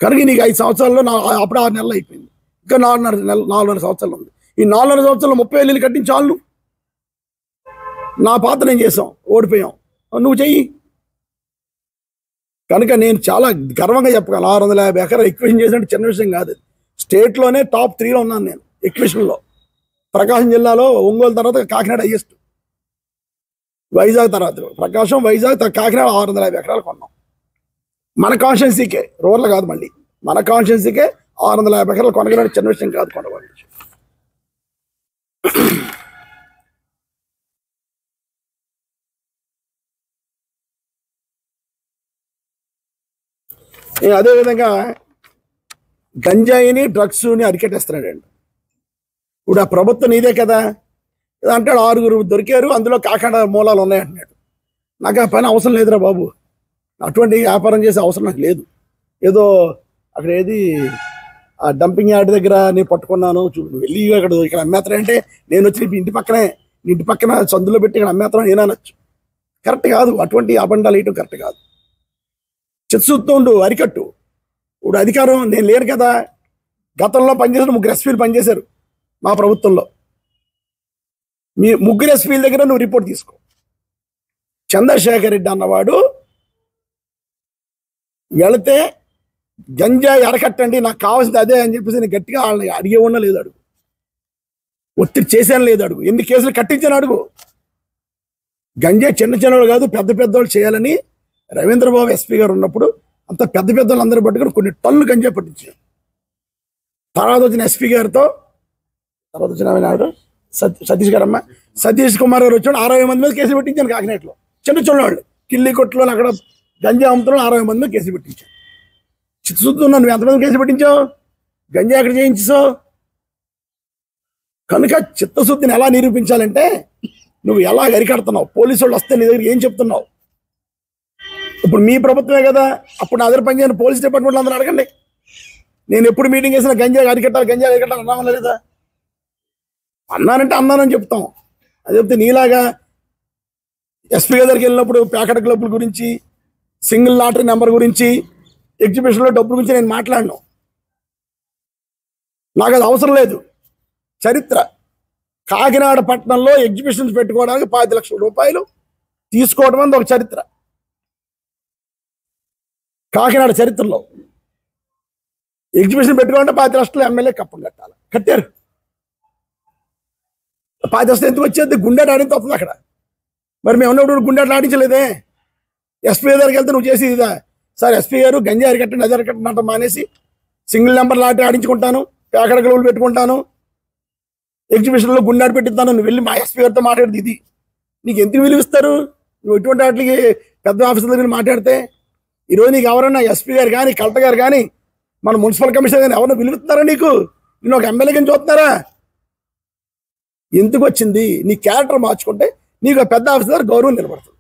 కనుక నీకు 5 సంవత్సరాల్లో అప్పుడు 6 నెలలు అయిపోయింది. ఇంకా 4.5 సంవత్సరాలు ఉంది. ఈ 4.5 సంవత్సరాలు 30,000 కట్టించాలు. నా పాత్ర నేను చేసాం, ఓడిపోయాం, నువ్వు చెయ్యి. కనుక నేను చాలా గర్వంగా చెప్పగలను, 650 ఎకరాలు ఎక్విషన్ చేసినట్టు చిన్న విషయం కాదు. స్టేట్లోనే టాప్ 3లో ఉన్నాను నేను ఎక్విషన్లో. ప్రకాశం జిల్లాలో ఒంగోలు తర్వాత కాకినాడ హైయెస్ట్, వైజాగ్ తర్వాత ప్రకాశం, వైజాగ్ కాకినాడ 650 ఎకరాలు కొన్నాం. మన కాన్స్టిట్యున్సీకే, రూరల్ కాదు, మళ్ళీ మన కాన్స్టిట్యున్సీకే 650 ఎకరాలు కొనగలని చిన్న విషయం కాదు. కొనవాలి. అదేవిధంగా గంజాయిని డ్రగ్స్ని అరికట్టేస్తున్నాడండి. ఇప్పుడు ఆ ప్రభుత్వం నీదే కదా అంటాడు. 6 దొరికారు, అందులో కాకినాడ మూలాలు ఉన్నాయి అంటున్నాడు. నాకు ఆ పని అవసరం లేదురా బాబు, అటువంటి వ్యాపారం చేసే అవసరం నాకు లేదు. ఏదో అక్కడ ఆ డంపింగ్ యార్డ్ దగ్గర నేను పట్టుకున్నాను, వెళ్ళి ఇక్కడ అమ్మేత్తరా అంటే నేను వచ్చి ఇంటి పక్కన సందులో పెట్టి ఇక్కడ అమ్మేత్తరా నేను అనొచ్చు. కరెక్ట్ కాదు. అటువంటి అబండాలు వేయటం కరెక్ట్ కాదు. చిత్తశుద్ధితో ఉండు, అరికట్టు. ఇప్పుడు అధికారం నేను లేను కదా. గతంలో పనిచేసిన 3 ఎస్పీలు పనిచేశారు మా ప్రభుత్వంలో. మీ 3 ఎస్పీల దగ్గర నువ్వు రిపోర్ట్ తీసుకో. చంద్రశేఖర్ రెడ్డి అన్నవాడు వెళితే గంజాయి అరకట్టండి, నాకు కావాల్సింది అదే అని చెప్పేసి నేను గట్టిగా వాళ్ళని అడిగే ఉన్నా లేదు, అడుగు. ఒత్తిడి చేశాను లేదు, అడుగు. ఎన్ని కేసులు కట్టించాను అడుగు. గంజాయి చిన్నవాళ్ళు కాదు, పెద్దవాళ్ళు చేయాలని రవీంద్రబాబు ఎస్పీ గారు ఉన్నప్పుడు అంత పెద్దవాళ్ళు అందరూ పట్టుకుని కొన్ని టన్నులు గంజాయి పట్టించారు. తర్వాత వచ్చిన ఎస్పీ గారితో, తర్వాత వచ్చిన సతీష్ కుమార్ గారు వచ్చాడు. 60 మంది మీద కేసులు పెట్టించాను కాకినాడలో. చిన్నవాళ్ళు కిల్లి కొట్లో అక్కడ గంజాయి అమ్ముతున్న 60 మంది మీద కేసులు పెట్టించాను. చిత్తశుద్ధి ఉన్నావు. నువ్వు ఎంతమంది కేసులు పెట్టించావు? గంజాయి ఎక్కడ చేయించావు? కనుక చిత్తశుద్ధిని ఎలా నిరూపించాలంటే నువ్వు ఎలా అరికడుతున్నావు. పోలీసు వాళ్ళు వస్తే నీ దగ్గర ఏం చెప్తున్నావు? ఇప్పుడు మీ ప్రభుత్వమే కదా, అప్పుడు నా దగ్గర పనిచేయని పోలీస్ డిపార్ట్మెంట్లో అందరూ అడగండి. నేను ఎప్పుడు మీటింగ్ చేసినా గంజాయి అరికట్టాలి అన్నామా లేదా? అన్నానని చెప్తాం. అది చెప్తే నీలాగా ఎస్పీ దగ్గరికి వెళ్ళినప్పుడు ప్యాకెట్ క్లబ్ల గురించి, సింగిల్ లాటరీ నెంబర్ గురించి, ఎగ్జిబిషన్లో డబ్బుల గురించి నేను మాట్లాడను. నాకు అది అవసరం లేదు. చరిత్ర, కాకినాడ పట్టణంలో ఎగ్జిబిషన్స్ పెట్టుకోవడానికి 10 లక్షల రూపాయలు తీసుకోవడం అనేది ఒక చరిత్ర. కాకినాడ చరిత్రలో ఎగ్జిబిషన్ పెట్టుకోవాలంటే 10 లక్షలు ఎమ్మెల్యే కప్పం కట్టాలి. కట్టారు. 10 లక్షలు ఎందుకు వచ్చేది? గుండె ఆడింత వస్తుంది అక్కడ. మరి మేము ఉన్నప్పుడు గుండె ఆడించలేదే. ఎస్పీ దగ్గరికి వెళ్తే నువ్వు చేసి ఇదా సార్ ఎస్పీ గారు గంజాయి అరికట్టండి, అది అరికట్టండి అంట మానేసి సింగిల్ నెంబర్ లాటరీ ఆడించుకుంటాను, ప్యాకెట్ క్లబ్లు పెట్టుకుంటాను, ఎగ్జిబిషన్లో గుండాడు పెట్టిస్తాను. నువ్వు వెళ్ళి మా ఎస్పీ గారితో మాట్లాడేది ఇది. నీకు ఎందుకు విలువిస్తారు? నువ్వు ఎటువంటి వాటికి పెద్ద ఆఫీసర్ దగ్గర మాట్లాడితే ఈరోజు నీకు ఎవరన్నా ఎస్పీ గారు కానీ, కలెక్టర్ గారు కానీ, మన మున్సిపల్ కమిషనర్ కానీ ఎవరన్నా విలువిస్తున్నారా? నేను ఒక ఎమ్మెల్యే కానీ చూస్తున్నారా? ఎందుకు వచ్చింది? నీ క్యారెక్టర్ మార్చుకుంటే నీకు పెద్ద ఆఫీసర్ గౌరవం నిలబడుతుంది.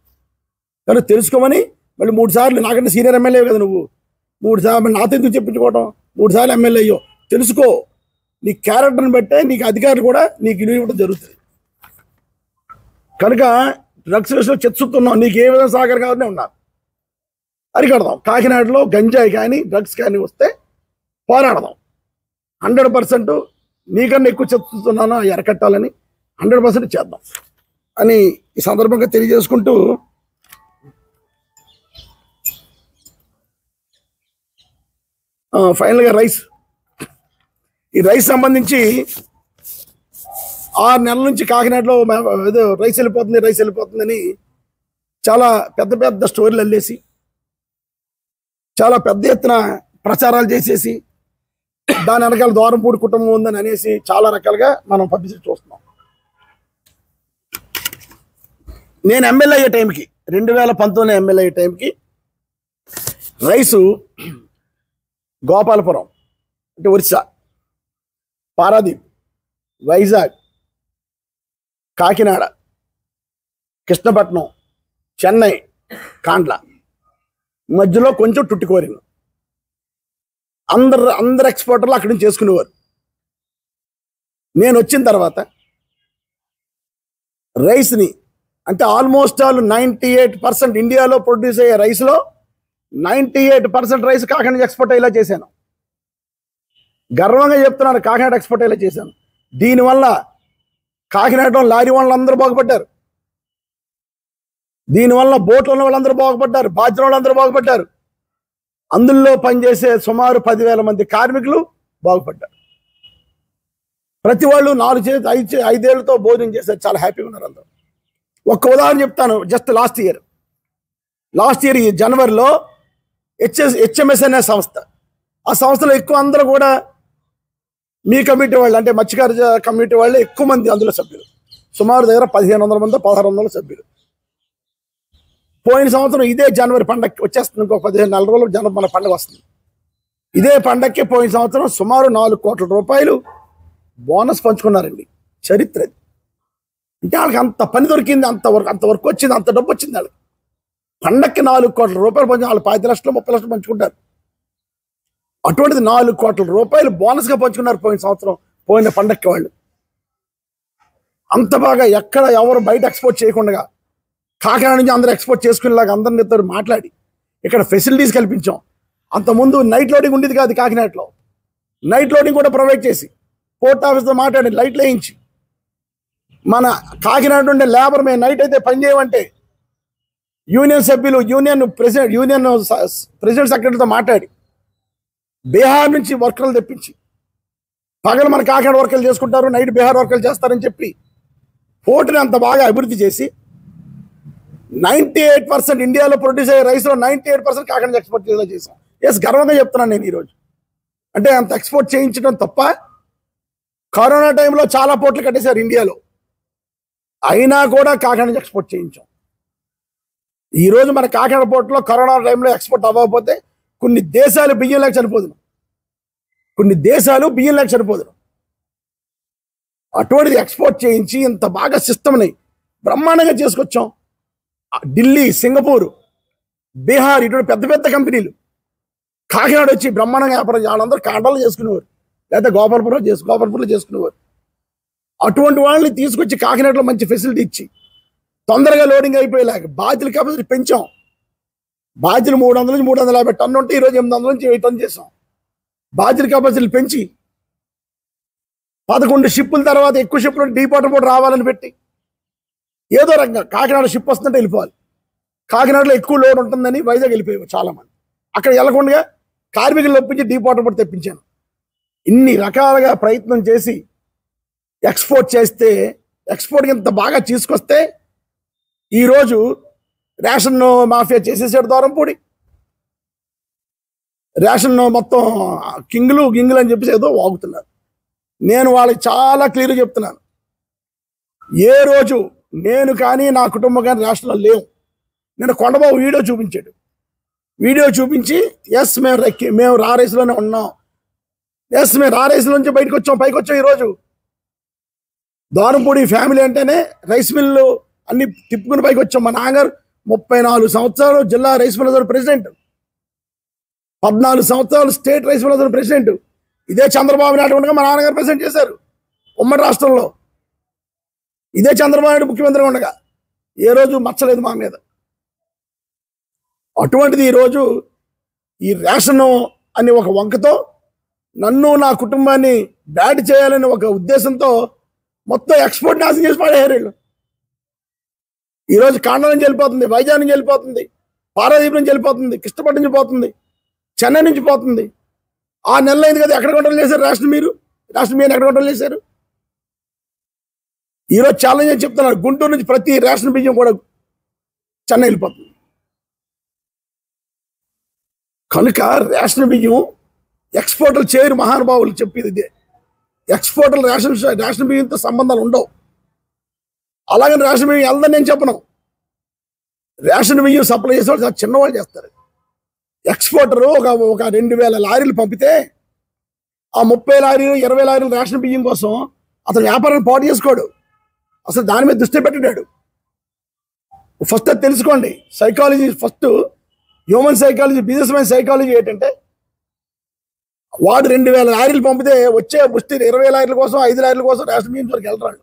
కానీ తెలుసుకోమని మళ్ళీ 3 సార్లు, నాకంటే సీనియర్ ఎమ్మెల్యే కదా నువ్వు, 3 సార్లు నాతో ఎందుకు చెప్పించుకోవడం? 3 సార్లు ఎమ్మెల్యే అయ్యో. తెలుసుకో, నీ క్యారెక్టర్ని బట్టే నీకు అధికారులు కూడా నీకు విలువ ఇవ్వడం జరుగుతుంది. కనుక డ్రగ్స్ విషయంలో చిత్తశుద్ధున్నావు. నీకు ఏ విధంగా సహకారం కావాలనే ఉన్నారు. అరికడదాం. కాకినాడలో గంజాయి కానీ డ్రగ్స్ కానీ వస్తే పోరాడదాం. 100% నీకన్నా ఎక్కువ చెప్తున్నాను ఎరకట్టాలని 100% చేద్దాం అని ఈ సందర్భంగా తెలియజేసుకుంటూ, ఫైనల్గా ఈ రైస్ సంబంధించి 6 నెలల నుంచి కాకినాడలో ఏదో రైస్ వెళ్ళిపోతుందని చాలా పెద్ద స్టోరీలు వెళ్ళేసి, చాలా పెద్ద ఎత్తున ప్రచారాలు చేసేసి, దాని వెనకాల ద్వారంపూడి కుటుంబం ఉందని అనేసి చాలా రకాలుగా మనం పబ్లిసిటీ చూస్తున్నాం. నేను ఎమ్మెల్యే అయ్యే టైంకి, 2019 ఎమ్మెల్యే అయ్యే టైంకి రైసు గోపాలపురం అంటే ఒరిస్సా, పారాదీప్, వైజాగ్, కాకినాడ, కృష్ణపట్నం, చెన్నై, కాండ్ల, మధ్యలో కొంచెం టుట్టికోరింగ్. అందరు ఎక్స్పోర్టర్లు అక్కడి నుంచి చేసుకునేవారు. నేను వచ్చిన తర్వాత రైస్ని అంటే ఆల్మోస్ట్ ఆల్ 98% ఇండియాలో ప్రొడ్యూస్ అయ్యే రైస్లో 98% రైస్ కాకినాడ ఎక్స్పోర్ట్ అయ్యేలా చేశాను. గర్వంగా చెప్తున్నాను, కాకినాడ ఎక్స్పోర్ట్ అయ్యేలా చేశాను. దీనివల్ల కాకినాడలో లారీ వాళ్ళందరూ బాగుపడ్డారు, దీనివల్ల బోట్లో ఉన్న వాళ్ళందరూ బాగుపడ్డారు, బాధ్యుల వాళ్ళందరూ బాగుపడ్డారు. అందులో పనిచేసే సుమారు 10,000 మంది కార్మికులు బాగుపడ్డారు. ప్రతి వాళ్ళు 4-5 ఏళ్లతో భోజనం చేశారు, చాలా హ్యాపీగా ఉన్నారు అందరూ. ఒక్క ఉదాహరణ చెప్తాను. జస్ట్ లాస్ట్ ఇయర్ ఈ జనవరిలో హెచ్ఎంఎస్ అనే సంస్థ, ఆ సంస్థలో ఎక్కువ అందరూ కూడా మీ కమిటీ వాళ్ళు అంటే మత్స్యకార కమిటీ వాళ్ళే ఎక్కువ మంది అందులో సభ్యులు. సుమారు దగ్గర 1,500 మంది 1,600 సభ్యులు. పోయిన సంవత్సరం ఇదే జనవరి పండగకి వచ్చేస్తుంది, ఇంకో 15 నెలల రోజులు జనవరి మన పండుగ వస్తుంది. ఇదే పండగకి పోయిన సంవత్సరం సుమారు 4 కోట్ల రూపాయలు బోనస్ పంచుకున్నారండి. చరిత్ర అంటే వాళ్ళకి అంత పని దొరికింది, అంత వర్క్ వచ్చింది, అంత డబ్బు వచ్చింది వాళ్ళకి. పండక్కి 4 కోట్ల రూపాయలు పంచి వాళ్ళు 5 లక్షలు 30 లక్షలు పంచుకుంటారు. అటువంటిది 4 కోట్ల రూపాయలు బోనస్గా పంచుకున్నారు పోయిన సంవత్సరం, పోయిన పండక్కి వాళ్ళు. అంత బాగా ఎక్కడ ఎవరు బయట ఎక్స్పోర్ట్ చేయకుండా కాకినాడ నుంచి అందరూ ఎక్స్పోర్ట్ చేసుకునేలాగా అందరితో మాట్లాడి ఇక్కడ ఫెసిలిటీస్ కల్పించాం. అంతకుముందు నైట్ లోడింగ్ ఉండేది కాదు కాకినాడలో. నైట్ లోడింగ్ కూడా ప్రొవైడ్ చేసి పోర్ట్ ఆఫీస్తో మాట్లాడి లైట్లు వేయించి మన కాకినాడ ఉండే లేబర్ మేము నైట్ అయితే పని చేయమంటే యూనియన్ సభ్యులు, యూనియన్ ప్రెసిడెంట్ సెక్రటరీతో మాట్లాడి బీహార్ నుంచి వర్కర్లు తెప్పించి పగలు మన కాకినాడ వర్కర్లు చేసుకుంటారు, నైట్ బీహార్ వర్కర్లు చేస్తారని చెప్పి పోర్టుని అంత బాగా అభివృద్ధి చేసి 98% ఇండియాలో ప్రొడ్యూస్ అయ్యే రైస్లో 98% కాకినాడ ఎక్స్పోర్ట్ చేసాం. ఎస్, గర్వంగా చెప్తున్నాను నేను ఈరోజు. అంటే అంత ఎక్స్పోర్ట్ చేయించడం తప్ప కరోనా టైంలో చాలా పోర్ట్లు కట్టేశారు ఇండియాలో, అయినా కూడా కాకినాడ ఎక్స్పోర్ట్ చేయించాం. ఈరోజు మన కాకినాడ పోర్టులో కరోనా టైంలో ఎక్స్పోర్ట్ అవ్వకపోతే కొన్ని దేశాలు బియ్యం లేక చనిపోదును. అటువంటిది ఎక్స్పోర్ట్ చేయించి ఇంత బాగా సిస్టమ్ని బ్రహ్మాండంగా చేసుకొచ్చాం. ఢిల్లీ, సింగపూర్, బీహార్ ఇటువంటి పెద్ద పెద్ద కంపెనీలు కాకినాడ వచ్చి బ్రహ్మాండంగా వ్యాపారం వాళ్ళందరూ కాండాలు చేసుకునేవారు, లేదా గోపాలపురంలో చేసుకునేవారు. అటువంటి వాళ్ళని తీసుకొచ్చి కాకినాడలో మంచి ఫెసిలిటీ ఇచ్చి తొందరగా లోడింగ్ అయిపోయేలాగా బాధ్యుల కెపాసిటీ పెంచాం. బాధ్యులు 300 నుంచి 350 టన్ను ఉంటే ఈరోజు 800 నుంచి 1000 టన్ను చేసాం. బాధ్యుల కెపాసిటీలు పెంచి 11 షిప్పుల తర్వాత ఎక్కువ షిప్పులు డీపోర్ట్ పోర్ట్ రావాలని పెట్టి ఏదో రకంగా కాకినాడ షిప్ వస్తుంటే వెళ్ళిపోవాలి, కాకినాడలో ఎక్కువ లోడ్ ఉంటుందని వైజాగ్ వెళ్ళిపోయారు చాలామంది. అక్కడ వెళ్ళకుండా కార్మికులు ఒప్పించి డీపోర్ట్ పోర్ట్ తెప్పించాను. ఇన్ని రకాలుగా ప్రయత్నం చేసి ఎక్స్పోర్ట్ చేస్తే, ఎక్స్పోర్ట్కి ఇంత బాగా తీసుకొస్తే ఈరోజు రేషన్ మాఫియా చేసేసాడు దూరంపూడి. రేషన్ మొత్తం గింగులు అని చెప్పేసి ఏదో వాగుతున్నారు. నేను వాళ్ళకి చాలా క్లియర్గా చెప్తున్నాను, ఏ రోజు నేను కానీ నా కుటుంబం కానీ రేషన్లో లేవు. నేను కొండబాబు వీడియో చూపించి ఎస్ మేము రా రైస్లోనే ఉన్నాం, ఎస్ మేము రా రైస్లో నుంచి పైకి వచ్చాం. ఈరోజు దూరంపూడి ఫ్యామిలీ అంటేనే రైస్ మిల్లు అన్ని తిప్పుకుని పైకి వచ్చాం. మా నాన్నగారు 34 సంవత్సరాలు జిల్లా రైస్ మిల్ అసోసియేషన్ ప్రెసిడెంట్, 14 సంవత్సరాలు state rice mill association president. ఇదే చంద్రబాబు నాయుడు ఉండగా మా నాన్నగారు ప్రెసిడెంట్ చేశారు ఉమ్మడి రాష్ట్రంలో. ఇదే చంద్రబాబు నాయుడు ముఖ్యమంత్రిగా ఉండగా ఏ రోజు మచ్చలేదు మా మీద. అటువంటిది ఈరోజు ఈ రేషన్ అని ఒక వంకతో నన్ను నా కుటుంబాన్ని బ్యాడ్ చేయాలని ఒక ఉద్దేశంతో మొత్తం ఎక్స్పోర్ట్ నాశనం చేసి పడేయారు వీళ్ళు. ఈరోజు కాండ నుంచి వెళ్ళిపోతుంది, వైజాగ్ నుంచి వెళ్ళిపోతుంది, పారాదీప్ నుంచి వెళ్ళిపోతుంది, కృష్ణపట్నం నుంచి పోతుంది, చెన్నై నుంచి పోతుంది. 6 నెలలు అయింది కదా, ఎక్కడ కంట్రోల్ చేశారు రేషన్ మీరు ఎక్కడ కంట్రోల్ చేశారు? ఈరోజు ఛాలెంజ్ అని చెప్తున్నారు, గుంటూరు నుంచి ప్రతి రేషన్ బియ్యం కూడా చెన్నై వెళ్ళిపోతుంది. కనుక రేషన్ బియ్యం ఎక్స్పోర్టర్లు చేయరు మహానుభావులు చెప్పేది ఇదే. ఎక్స్పోర్టర్లు రేషన్ బియ్యంతో సంబంధాలు ఉండవు. అలాగని రేషన్ బియ్యం వెళ్దని నేను చెప్పను. రేషన్ బియ్యం సప్లై చేసే వాళ్ళు చిన్నవాళ్ళు చేస్తారు. ఎక్స్పోర్టరు ఒక 2000 లారీలు పంపితే ఆ 30 లారీలు 20 లారీలు రేషన్ బియ్యం కోసం అతను వ్యాపారాన్ని పాటు చేసుకోడు, అసలు దాని మీద దృష్టి పెట్టాడు. ఫస్ట్ అది తెలుసుకోండి. Psychology first, human psychology, business man psychology ఏంటంటే వాడు 2000 లారీలు పంపితే వచ్చే ముష్టి 20 లారీల కోసం 5 లారీల కోసం రేషన్ బియ్యం వరకు వెళ్తాడు.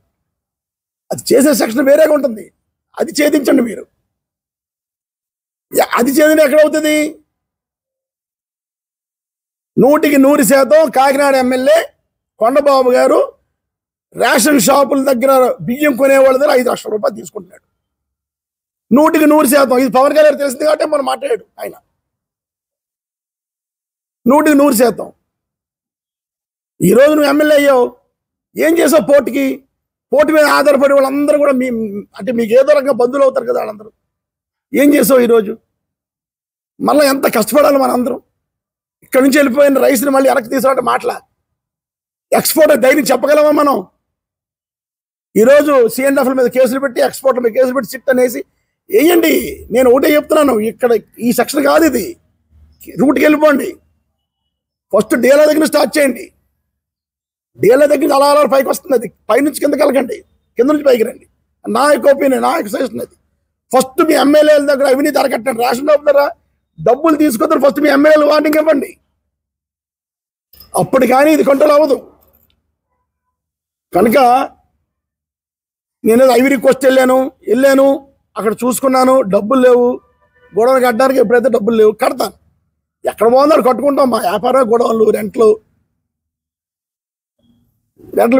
అది చేసే సెక్షన్ వేరేగా ఉంటుంది, అది ఛేదించండి మీరు. అది ఛేదన ఎక్కడవుతుంది? 100% కాకినాడ ఎమ్మెల్యే కొండబాబు గారు రేషన్ షాపుల దగ్గర బియ్యం కొనేవాళ్ళ దగ్గర 5 లక్షల రూపాయలు తీసుకుంటున్నాడు. 100% ఇది పవన్ కళ్యాణ్ తెలిసింది కాబట్టి మనం మాట్లాడాడు. ఆయన 100% ఈరోజు నువ్వు ఎమ్మెల్యే అయ్యావు, ఏం చేసావు? పోటీ మీద ఆధారపడి వాళ్ళందరూ కూడా అంటే మీకు ఏదో రకంగా బంధువులు అవుతారు కదా వాళ్ళందరూ. ఏం చేసావు ఈరోజు? మళ్ళీ ఎంత కష్టపడాలి మనందరం? ఇక్కడ నుంచి వెళ్ళిపోయిన రైస్ని మళ్ళీ వెనక్కి తీసుకుంటే మాటల ఎక్స్పోర్టర్ ధైర్యం చెప్పగలమా మనం? ఈరోజు CNF మీద కేసులు పెట్టి, ఎక్స్పోర్టర్ మీద కేసులు పెట్టి సిట్ అనేసి వేయండి. నేను ఒకటే చెప్తున్నాను, ఇక్కడ ఈ సెక్షన్ కాదు, ఇది రూట్కి వెళ్ళిపోండి. ఫస్ట్ డీలర్ దగ్గర స్టార్ట్ చేయండి. డీలర్ దగ్గర అలా పైకి వస్తుంది, అది పైనుంచి కిందకి వెళ్ళకండి, కింద నుంచి పైకి రండి. నా యొక్క ఒపీనియన్, నా యొక్క సజెషన్ అది. ఫస్ట్ మీ ఎమ్మెల్యేల దగ్గర అవినీతి అరకట్టండి. రేషన్ దగ్గర డబ్బులు తీసుకొద్దారు, ఫస్ట్ మీ ఎమ్మెల్యేలు వార్నింగ్ ఇవ్వండి. అప్పుడు కానీ ఇది కంట్రోల్ అవ్వదు. కనుక నేను ఐవరీ కోస్ట్ వెళ్ళాను, అక్కడ చూసుకున్నాను, డబ్బులు లేవు, గొడవలు కట్టడానికి ఎప్పుడైతే డబ్బులు లేవు కడతాను. ఎక్కడ బాగుందో కట్టుకుంటాం. మా వ్యాపారం గొడవలు, రెంట్లు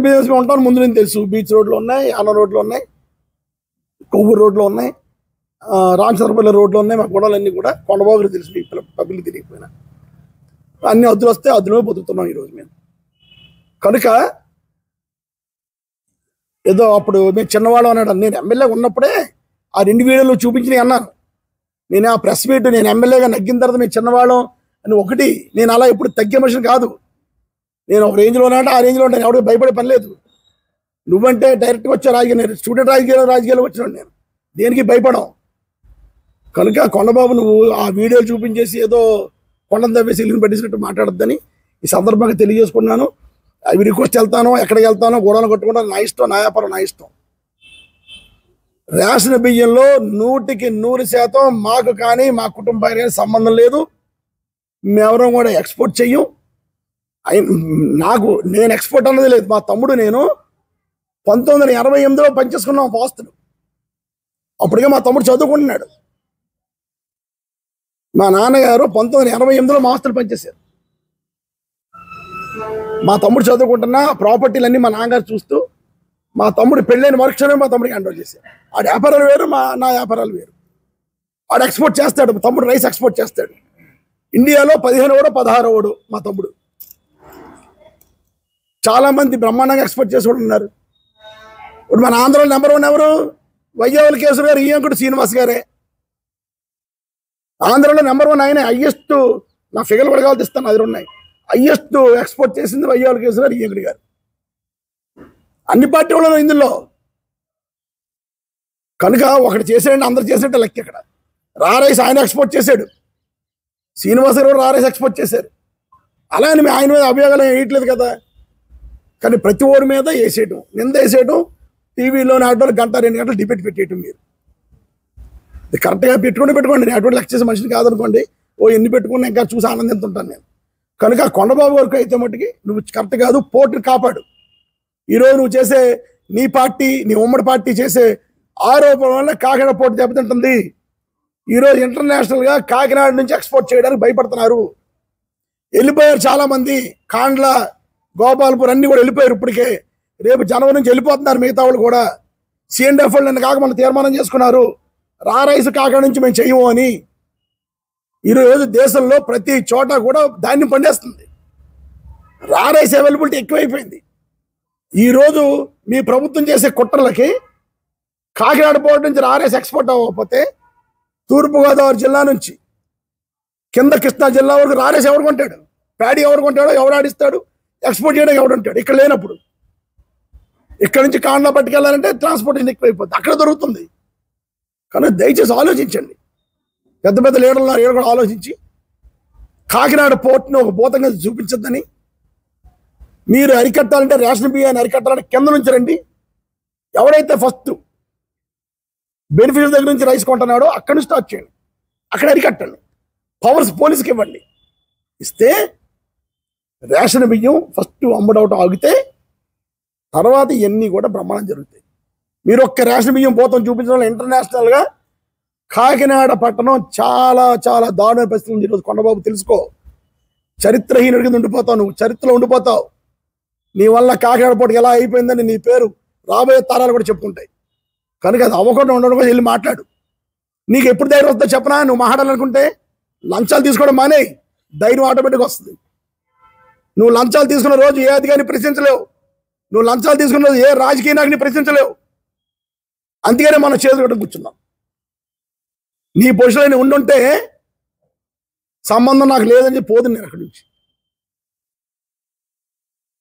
బిజినెస్ ఉంటాను ముందు నుంచి తెలుసు. బీచ్ రోడ్లు ఉన్నాయి, యాన రోడ్లు ఉన్నాయి, కొవ్వూరు రోడ్లు ఉన్నాయి, రామచంద్రపల్లి రోడ్లు ఉన్నాయి. మా గొడవలన్నీ కూడా కొండబాబులు తెలుసు, పబ్లిక్ తిరిగిపోయినా అన్ని అద్దులు వస్తే అద్దులో బతుకుతున్నాం ఈరోజు మేము. కనుక ఏదో అప్పుడు మేము చిన్నవాళ్ళం అన్నాడు. నేను ఎమ్మెల్యే ఉన్నప్పుడే ఆ 2 వీడియోలు చూపించి అన్నాను. నేను ఆ ప్రెస్ మీట్ నేను ఎమ్మెల్యేగా నగ్గిన తర్వాత మేము చిన్నవాళ్ళం అని ఒకటి. నేను అలా ఎప్పుడు తగ్గే మనిషిని కాదు. నేను ఒక రేంజ్లో ఉన్నాడు, ఆ రేంజ్లో ఉంటాను. ఎవరికి భయపడే పని లేదు. నువ్వంటే డైరెక్ట్గా వచ్చా రాజకీయ స్టూడెంట్ రాజకీయాలు వచ్చినాడు, నేను దేనికి భయపడం. కనుక కొండబాబు నువ్వు ఆ వీడియోలు చూపించేసి ఏదో కొండను తవ్వేసి ఇల్లుని పట్టించినట్టు మాట్లాడద్దని ఈ సందర్భంగా తెలియజేసుకున్నాను. అవి రిక్వెస్ట్ వెళ్తాను, ఎక్కడికి వెళ్తానో గొడవలు కట్టుకుంటాను, నా ఇష్టం, నా వ్యాపారం నా ఇష్టం. రేషన్ బియ్యంలో 100% మాకు కానీ మా కుటుంబానికి కానీ సంబంధం లేదు. మేమెవరం కూడా ఎక్స్పోర్ట్ చెయ్యం. నేను ఎక్స్పోర్ట్ అన్నది లేదు. మా తమ్ముడు నేను 1988లో పనిచేసుకున్నాం ఆస్తులు. అప్పటికే మా తమ్ముడు చదువుకుంటున్నాడు. మా నాన్నగారు 1988లో మా ఆస్తులు పనిచేశారు. మా తమ్ముడు చదువుకుంటున్నా ప్రాపర్టీలన్నీ మా నాన్నగారు చూస్తూ, మా తమ్ముడు పెళ్ళైన వర్క్షనే మా తమ్ముడికి హ్యాండ్ ఓవర్ చేశారు. ఆడ వ్యాపారాలు వేరు, నా వ్యాపారాలు వేరు. ఆడు ఎక్స్పోర్ట్ చేస్తాడు, తమ్ముడు రైస్ ఎక్స్పోర్ట్ చేస్తాడు. ఇండియాలో 15వ 16వ మా తమ్ముడు. చాలా మంది బ్రహ్మాండంగా ఎక్స్పోర్ట్ చేసేవాడు ఉన్నారు. ఇప్పుడు మన ఆంధ్రలో నెంబర్ 1 ఎవరు? వైజాగ్ కేసు గారు, ఈయంకుడు శ్రీనివాస్ గారే. ఆంధ్రలో నెంబర్ 1 ఆయన. హైయెస్ట్, నా ఫిగర్లు కూడా కావాలి ఇస్తాను, అది ఉన్నాయి. హైయెస్ట్ ఎక్స్పోర్ట్ చేసింది వైజాగ్ కేసు గారు, ఈయంకుడు గారు. అన్ని పార్టీ వాళ్ళు ఇందులో. కనుక ఒకటి చేసాడంటే అందరు చేసినట్టే లెక్క. ఇక్కడ రైస్ ఆయన ఎక్స్పోర్ట్ చేశాడు, శ్రీనివాస్ గారు రైస్ ఎక్స్పోర్ట్ చేశారు. అలా అని ఆయన మీద అభియోగాలు వేయట్లేదు కదా. కానీ ప్రతి ఓడి మీద వేసేయటం, నింద వేసేయటం, టీవీలో నాటోళ్ళు 1-2 గంటలు డిబేట్ పెట్టేయటం. మీరు ఇది కరెక్ట్గా పెట్టుకోండి. నేను అటువంటి లెక్క చేసే మనిషిని కాదనుకోండి. ఎన్ని పెట్టుకున్నా ఇంకా చూసి ఆనందిస్తుంటాను నేను. కనుక కొండబాబు వరకు అయితే మట్టుకి నువ్వు కరెక్ట్ కాదు. పోర్టుని కాపాడు. ఈరోజు నువ్వు చేసే నీ పార్టీ, నీ ఉమ్మడి పార్టీ చేసే ఆరోపణ వల్ల కాకినాడ పోర్టు దెబ్బతింటుంది. ఈరోజు ఇంటర్నేషనల్గా కాకినాడ నుంచి ఎక్స్పోర్ట్ చేయడానికి భయపడుతున్నారు. వెళ్ళిపోయారు చాలామంది. కాండ్ల, గోపాల్పూర్ అన్ని కూడా వెళ్ళిపోయారు ఇప్పటికే. రేపు జనవరి నుంచి వెళ్ళిపోతున్నారు మిగతా వాళ్ళు కూడా. CNF వాళ్ళు నిన్న కాక మనం తీర్మానం చేసుకున్నారు, రైస్ కాకినాడ నుంచి మేము చెయ్యము అని. ఈరోజు దేశంలో ప్రతి చోట కూడా ధాన్యం పండేస్తుంది. రైస్ అవైలబిలిటీ ఎక్కువైపోయింది. ఈరోజు మీ ప్రభుత్వం చేసే కుట్రలకి కాకినాడ పోర్టు నుంచి రైస్ ఎక్స్పోర్ట్ అవ్వకపోతే తూర్పుగోదావరి జిల్లా నుంచి కింద కృష్ణా జిల్లా వరకు రైస్ ఎవరు కొంటాడు? ప్యాడీ ఎవరు కొంటాడో, ఎవరు ఆడిస్తాడు? ఎక్స్పోర్ట్ చేయడానికి ఎవడు ఉంటాడు? ఇక్కడ లేనప్పుడు ఇక్కడ నుంచి కాండ్లా పట్టుకెళ్ళాలంటే ట్రాన్స్పోర్టేషన్ ఎక్కువైపోతుంది, అక్కడ దొరుకుతుంది. కానీ దయచేసి ఆలోచించండి. పెద్ద పెద్ద లీడర్లు కూడా ఆలోచించి కాకినాడ పోర్ట్ను ఒక భూతంగా చూపించొద్దని, మీరు అరికట్టాలంటే రేషన్ బియ్యాన్ని అరికట్టాలంటే కింద నుంచి రండి. ఎవరైతే ఫస్ట్ బెనిఫిషియరీ దగ్గర నుంచి రైస్ కొంటున్నాడో అక్కడి నుంచి స్టార్ట్ చేయండి, అక్కడ అరికట్టండి. పవర్స్ పోలీసుకి ఇవ్వండి. ఇస్తే రేషన్ బియ్యం ఫస్ట్ అమ్ముడవటం ఆగితే తర్వాత ఇవన్నీ కూడా బ్రహ్మాండం జరుగుతాయి. మీరు ఒక్క రేషన్ బియ్యం పోతాం చూపించడం ఇంటర్నేషనల్గా కాకినాడ పట్టణం చాలా చాలా దారుణ పరిస్థితులు ఉంది ఈరోజు. కొండబాబు తెలుసుకో, చరిత్రహీనుడి కింద ఉండిపోతావు, నువ్వు చరిత్రలో ఉండిపోతావు. నీ వల్ల కాకినాడ పోటీకి ఎలా అయిపోయిందని నీ పేరు రాబోయే తరాలు కూడా చెప్పుకుంటాయి. కనుక అది అవ్వకుండా ఉండడం కోసం వెళ్ళి మాట్లాడు. నీకు ఎప్పుడు ధైర్యం వస్తుందో చెప్పనా? నువ్వు మాట్లాడాలనుకుంటే లంచాలు తీసుకోవడం మానే, ధైర్యం ఆటోమేటిక్గా వస్తుంది. నువ్వు లంచాలు తీసుకున్న రోజు ఏ అధికారిని ప్రశ్నించలేవు, నువ్వు లంచాలు తీసుకున్న రోజు ఏ రాజకీయ నాయకుని ప్రశ్నించలేవు. అందుకనే మనం చేతులు కట్టుకు కూర్చున్నాం. నీ పొజిషన్లో ఉండుంటే సంబంధం నాకు లేదని చెప్పి పోదు నేను అక్కడి నుంచి.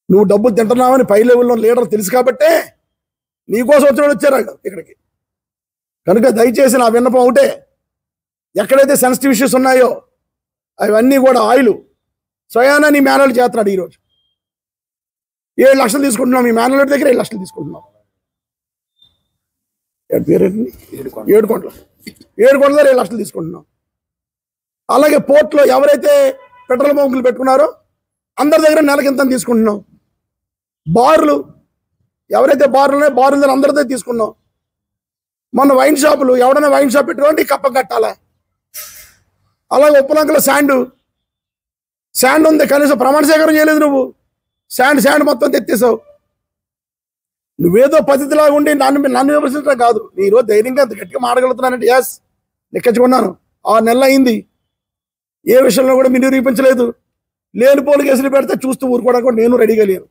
నువ్వు డబ్బులు తింటున్నావని పై లెవెల్లో లీడర్ తెలుసు కాబట్టే నీకోసం వచ్చిన వచ్చారు ఇక్కడికి. కనుక దయచేసి నా విన్నపం ఒకటే, ఎక్కడైతే సెన్సిటివ్ ఇష్యూస్ ఉన్నాయో అవన్నీ కూడా ఆయిల్ స్వయానా నీ మేనల్ చేస్తున్నాడు. ఈరోజు 7 లక్షలు తీసుకుంటున్నాం, మీ మేనల్ దగ్గర 7 లక్షలు తీసుకుంటున్నాం. 7 కోట్ల 7 లక్షలు తీసుకుంటున్నాం. అలాగే పోర్ట్లో ఎవరైతే పెట్రోల్ బంకులు పెట్టుకున్నారో అందరి దగ్గర నెలకి ఎంత తీసుకుంటున్నాం. బార్లు ఎవరైతే బార్లు దగ్గర అందరి దగ్గర తీసుకున్నాం. మొన్న వైన్ షాపులు ఎవడైనా వైన్ షాప్ పెట్టుకోండి కప్ప కట్టాలా. అలాగే ఉప్పలంకల శాండ్ ఉంది, కనీసం ప్రమాణ సేకరణ చేయలేదు. నువ్వు శాండ్ మొత్తం తెచ్చేసావు. నువ్వేదో పద్ధతిలాగా ఉండి నన్ను విమర్శించడం కాదు. నీ ఈరోజు ధైర్యంగా అంత గట్టిగా మాడగలుగుతున్నానంటే ఎస్ లెక్కించుకున్నాను. 6 నెలలు అయింది, ఏ విషయంలో కూడా మీరు నిరూపించలేదు. లేని పోలు కేసులు పెడితే చూస్తూ ఊరుకోవడానికి కూడా నేను రెడీగా లేను.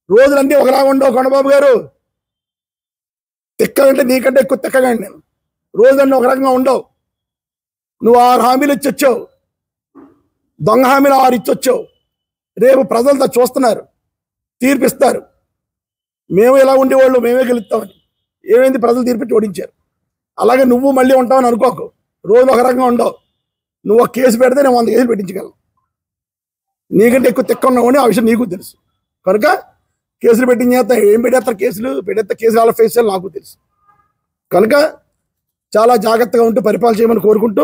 రోజులన్నీ ఒకలాగా ఉండవు కొండబాబు గారు. తిక్కలంటే నీకంటే ఎక్కువ తిక్కగాండి నేను. రోజులన్నీ ఒక రకంగా ఉండవు. నువ్వు 6 హామీలు ఇచ్చి వచ్చావు, దొంగ హామీలు 6 ఇచ్చి వచ్చావు. రేపు ప్రజలతో చూస్తున్నారు, తీర్పిస్తారు. మేము ఎలా ఉండేవాళ్ళు, మేమే గెలుస్తామని. ఏమైంది? ప్రజలు తీర్పిచ్చి ఓడించారు. అలాగే నువ్వు మళ్ళీ ఉంటావని అనుకోకు. రోజు ఒక రకంగా ఉండవు. నువ్వు ఒక కేసు పెడితే నేను 100 కేసులు పెట్టించగలను. నీకంటే ఎక్కువ తిక్క ఉన్నావు ఆ విషయం నీకు తెలుసు. కనుక కేసులు పెట్టించేస్తా, ఏం పెట్టేస్తారు కేసులు అలా ఫేస్ చేయాలి నాకు తెలుసు. కనుక చాలా జాగ్రత్తగా ఉంటూ పరిపాలన చేయమని కోరుకుంటూ,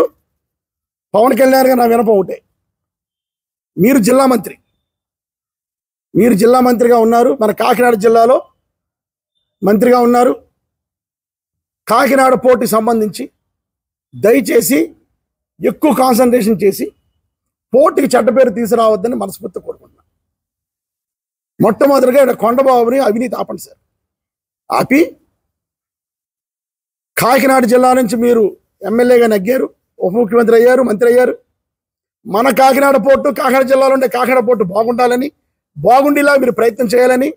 పవన్ కళ్యాణ్ గారు నా వినపం ఒకటే, మీరు జిల్లా మంత్రిగా ఉన్నారు, మన కాకినాడ జిల్లాలో మంత్రిగా ఉన్నారు. కాకినాడ పోర్టుకి సంబంధించి దయచేసి ఎక్కువ కాన్సన్ట్రేషన్ చేసి పోర్టుకి చెడ్డ పేరు తీసుకురావద్దని మనస్ఫూర్తిగా కోరుకుంటున్నాను. మొట్టమొదటిగా ఇక్కడ కొండబాబుని అవినీతి ఆపండి సార్. ఆపి కాకినాడ జిల్లా నుంచి మీరు ఎమ్మెల్యేగా నగ్గారు, ఉప ముఖ్యమంత్రి అయ్యారు, మంత్రి అయ్యారు. మన కాకినాడ పోర్టు, కాకినాడ జిల్లాలో ఉండే కాకినాడ పోర్టు బాగుండాలని, బాగుండేలా మీరు ప్రయత్నం చేయాలని,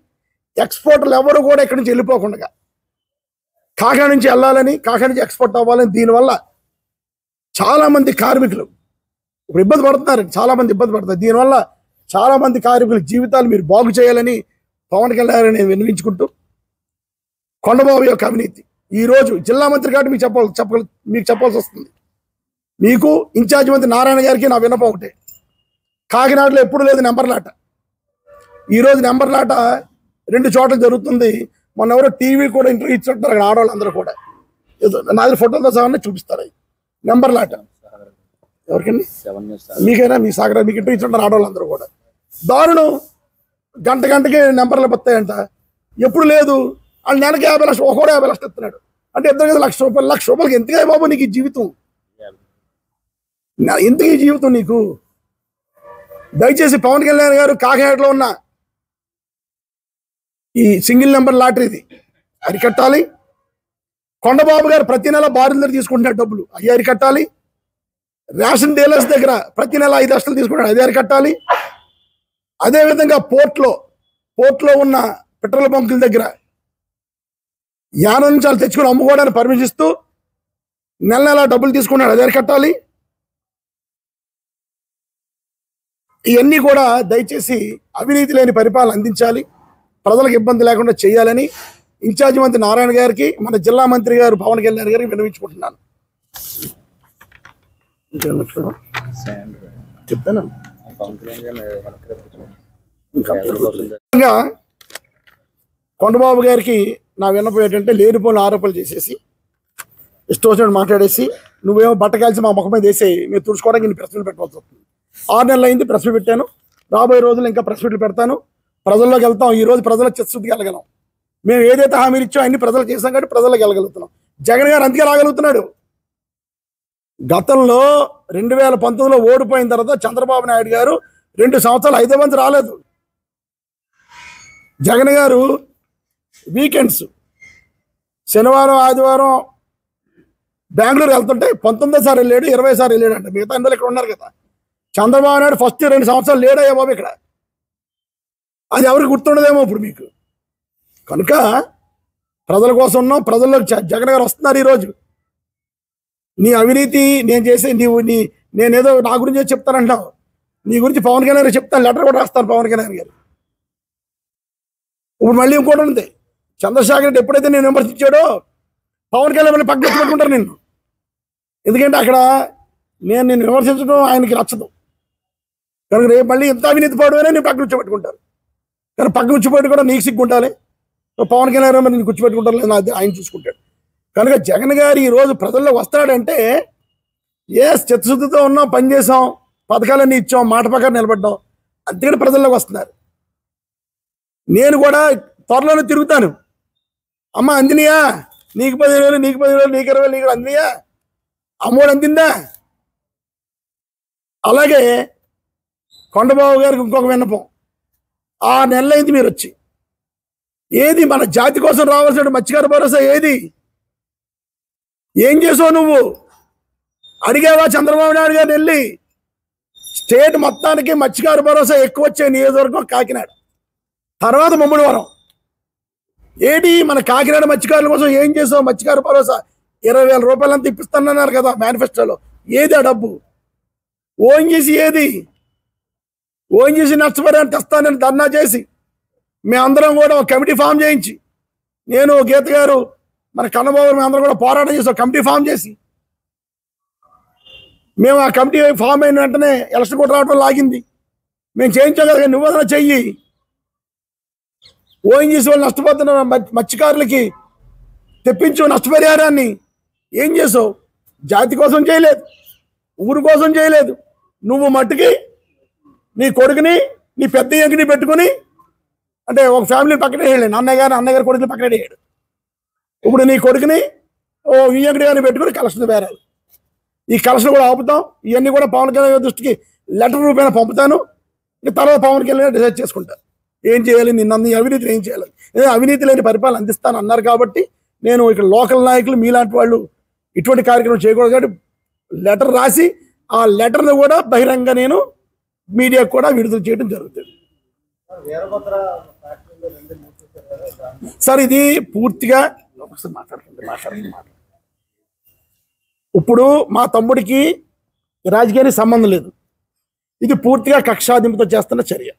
ఎక్స్పోర్టర్లు ఎవరు కూడా ఇక్కడి నుంచి వెళ్ళిపోకుండా కాకినాడ నుంచి వెళ్ళాలని, కాకినాడ నుంచి ఎక్స్పోర్ట్ అవ్వాలని, దీనివల్ల చాలామంది కార్మికులు ఇప్పుడు ఇబ్బంది పడుతున్నారు, చాలామంది ఇబ్బంది పడుతున్నారు. దీనివల్ల చాలామంది కార్మికుల జీవితాలు మీరు బాగు చేయాలని పవన్ కళ్యాణ్ నేను విన్నవించుకుంటూ, కొండబాబు యొక్క అవినీతి ఈరోజు జిల్లా మంత్రి కాబట్టి మీకు చెప్పాల్సి వస్తుంది. మీకు ఇన్ఛార్జ్ మంత్రి నారాయణ గారికి నా విన్నపం ఒకటే, కాకినాడలో ఎప్పుడు లేదు నెంబర్లాట. ఈరోజు నెంబర్లాట 2 చోట్ల జరుగుతుంది. మొన్న ఎవరో టీవీ కూడా ఇంటర్వ్యూ ఇచ్చుంటారు అక్కడ ఆడవాళ్ళందరూ కూడా. నా దగ్గర ఫోటోలతో సహా చూపిస్తారు. నెంబర్లాట ఎవరికండి? మీకైనా మీ సాగర మీకు ఇంటర్వ్యూ ఇచ్చుంటారు ఆడవాళ్ళందరూ కూడా. దారుణం. గంటకి నెంబర్లు వస్తాయంట. ఎప్పుడు లేదు. వాళ్ళు నెలకి 50 లక్షలు, ఒకరు 50 లక్షలు ఇస్తున్నాడు అంటే ఇద్దరు కదా లక్ష రూపాయలకి ఎంతగా బాబు నీకు ఈ జీవితం? ఎందుకు ఈ జీవితం నీకు? దయచేసి పవన్ కళ్యాణ్ గారు కాకినాడలో ఉన్న ఈ సింగిల్ నెంబర్ లాటరీది అరికట్టాలి. కొండబాబు గారు ప్రతి నెల బారుల దగ్గర తీసుకుంటున్నారు డబ్బులు, అవి అరికట్టాలి. రేషన్ డీలర్స్ దగ్గర ప్రతి నెల 5 లక్షలు తీసుకుంటాడు, అది అరికట్టాలి. అదేవిధంగా పోర్ట్లో ఉన్న పెట్రోల్ బంకుల దగ్గర యానం నుంచి వాళ్ళు తెచ్చుకుని అమ్ముకోవడానికి పర్మిషన్ ఇస్తూ నెల డబ్బులు తీసుకున్నాడు, అది అరికట్టాలి. ఇవన్నీ కూడా దయచేసి అవినీతి లేని పరిపాలన అందించాలి, ప్రజలకు ఇబ్బంది లేకుండా చేయాలని ఇన్ఛార్జ్ మంత్రి నారాయణ గారికి, మన జిల్లా మంత్రి గారు పవన్ కళ్యాణ్ గారికి విన్నవించుకుంటున్నాను. చెప్తాను. కొండబాబు గారికి నా విన్నపం ఏంటంటే లేనిపోయిన ఆరోపణలు చేసేసి ఇష్టం వచ్చినట్టు మాట్లాడేసి నువ్వేమో బట్ట కాల్చి మా ముఖం మీద వేసేయి, మేము తుడుచుకోవడానికి ఇన్ని ప్రెస్ మీట్లు పెట్టవలసి వస్తుంది. 6 నెలలు అయింది ప్రెస్ మీట్ పెట్టాను, రాబోయే రోజులు ఇంకా ప్రెస్ మీట్లు పెడతాను. ప్రజల్లోకి వెళ్తాం. ఈ రోజు ప్రజల చిత్తశుద్ధికి వెళ్ళగలం. మేము ఏదైతే హామీలు ఇచ్చామో అన్ని ప్రజలు చేసాం కాబట్టి ప్రజల్లోకి వెళ్ళగలుగుతున్నాం. జగన్ గారు అందుకే రాగలుగుతున్నాడు. గతంలో 2019లో ఓడిపోయిన తర్వాత చంద్రబాబు నాయుడు గారు 2 సంవత్సరాలు హైదరాబాద్ రాలేదు. జగన్ గారు వీకెండ్స్ శనివారం ఆదివారం బెంగళూరు వెళ్తుంటే 19 సార్లు వెళ్ళాడు, 20 సార్లు వెళ్ళాడు అంట. మిగతా అందరూ ఇక్కడ ఉన్నారు కదా. చంద్రబాబు నాయుడు ఫస్ట్ 2 సంవత్సరాలు లేడయ్యా బాబు ఇక్కడ. అది ఎవరికి గుర్తుండదేమో ఇప్పుడు మీకు. కనుక ప్రజల కోసం ఉన్నాం. ప్రజల్లోకి జగన్ గారు వస్తున్నారు. ఈరోజు నీ అవినీతి నేను చేసే నేనేదో నా గురించి చెప్తానంటావు. నీ గురించి పవన్ కళ్యాణ్ గారు చెప్తాను, లెటర్ కూడా రాస్తాను పవన్ కళ్యాణ్ గారు. ఇప్పుడు మళ్ళీ ఇంకోటి ఉంది. చంద్రశేఖర్ రెడ్డి ఎప్పుడైతే నేను విమర్శించాడో పవన్ కళ్యాణ్ పక్కన పెట్టుకుంటారు నిన్ను. ఎందుకంటే అక్కడ నిన్ను విమర్శించడం ఆయనకి నచ్చదు. కనుక రేపు మళ్ళీ ఎంత అవినీతి పడవనే నేను పక్కన కూర్చోబెట్టుకుంటారు. కానీ పక్కన కూర్చోబెట్టి కూడా నీకు సిగ్గుంటాలి. పవన్ కళ్యాణ్ గారు నేను కూర్చోబెట్టుకుంటారు లేదు, ఆయన చూసుకుంటాడు. కనుక జగన్ గారు ఈరోజు ప్రజల్లో వస్తాడంటే చిత్తశుద్ధితో ఉన్నాం, పనిచేసాం, పథకాలన్నీ ఇచ్చాం, మాట ప్రకారం నిలబడ్డాం, అందుకని ప్రజల్లోకి వస్తున్నారు. నేను కూడా త్వరలోనే తిరుగుతాను. అమ్మ అందినయా, నీకు 10,000, నీకు 10,000, నీకు 20,000, నీకు అందినయా, అమ్మోడు అందిందా? అలాగే కొండబాబు గారికి ఇంకొక విన్నపం. 6 నెలలు అయింది మీరు వచ్చి. ఏది మన జాతి కోసం రావాల్సిన మత్స్యకార భరోసా ఏది? ఏం చేసావు నువ్వు? అడిగావా చంద్రబాబు నాయుడు గారిని వెళ్ళి? స్టేట్ మొత్తానికి మత్స్యకార భరోసా ఎక్కువ వచ్చే నియోజకవర్గం కాకినాడ, తర్వాత ముమ్మడివరం. ఏంటి మన కాకినాడ మత్స్యకారుల కోసం ఏం చేసావు? మత్స్యకార భరోసా 20,000 రూపాయలంతా ఇప్పిస్తానన్నారు కదా మేనిఫెస్టోలో. ఏది ఆ డబ్బు? ఓఎన్జీసీ ఏది? ఓఎన్జీసీ నష్టపరిహారం తెస్తానని ధర్నా చేసి మేమందరం కూడా ఒక కమిటీ ఫామ్ చేయించి, నేను గీత గారు మన కన్నబాబు మేమందరం కూడా పోరాటం చేసి ఒక కమిటీ ఫామ్ చేసి, మేము ఆ కమిటీ ఫామ్ అయిన వెంటనే ఎలక్షన్ కూడా రావడం లాగింది. మేము చేయించాం కదా, నువ్వు అదన చెయ్యి. ఓఎన్జీసీ వాళ్ళు నష్టపోతున్న మత్స్యకారులకి తెప్పించు నష్టపరిహారాన్ని. ఏం చేసావు? జాతి కోసం చేయలేదు, ఊరు కోసం చేయలేదు. నువ్వు మట్టుకి నీ కొడుకుని నీ పెద్ద ఎంకిని పెట్టుకుని, అంటే ఒక ఫ్యామిలీని పక్కన వేయలేదు, అన్నయ్య గారి కొడుకుని పక్కన వేయడు. ఇప్పుడు నీ కొడుకుని ఈ ఎంకటి గారిని పెట్టుకుని కలెక్షన్ బేరాలి. ఈ కలెక్షన్ కూడా ఆపుతాం. ఇవన్నీ కూడా పవన్ కళ్యాణ్ దృష్టికి లెటర్ రూపాయన పంపుతాను. ఇక తర్వాత పవన్ కళ్యాణ్ డిసైడ్ చేసుకుంటాను ఏం చేయాలి, నిన్న అవినీతిని ఏం చేయాలి. అవినీతి లేని పరిపాలన అందిస్తాను అన్నారు కాబట్టి నేను ఇక్కడ లోకల్ నాయకులు మీలాంటి వాళ్ళు ఇటువంటి కార్యక్రమం చేయకూడదు కాబట్టి లెటర్ రాసి ఆ లెటర్ను కూడా బహిరంగ నేను మీడియాకు కూడా విడుదల చేయడం జరుగుతుంది. సార్ ఇది పూర్తిగా ఇప్పుడు మా తమ్ముడికి రాజకీయానికి సంబంధం లేదు. ఇది పూర్తిగా కక్షాదింపుతో చేస్తున్న చర్య.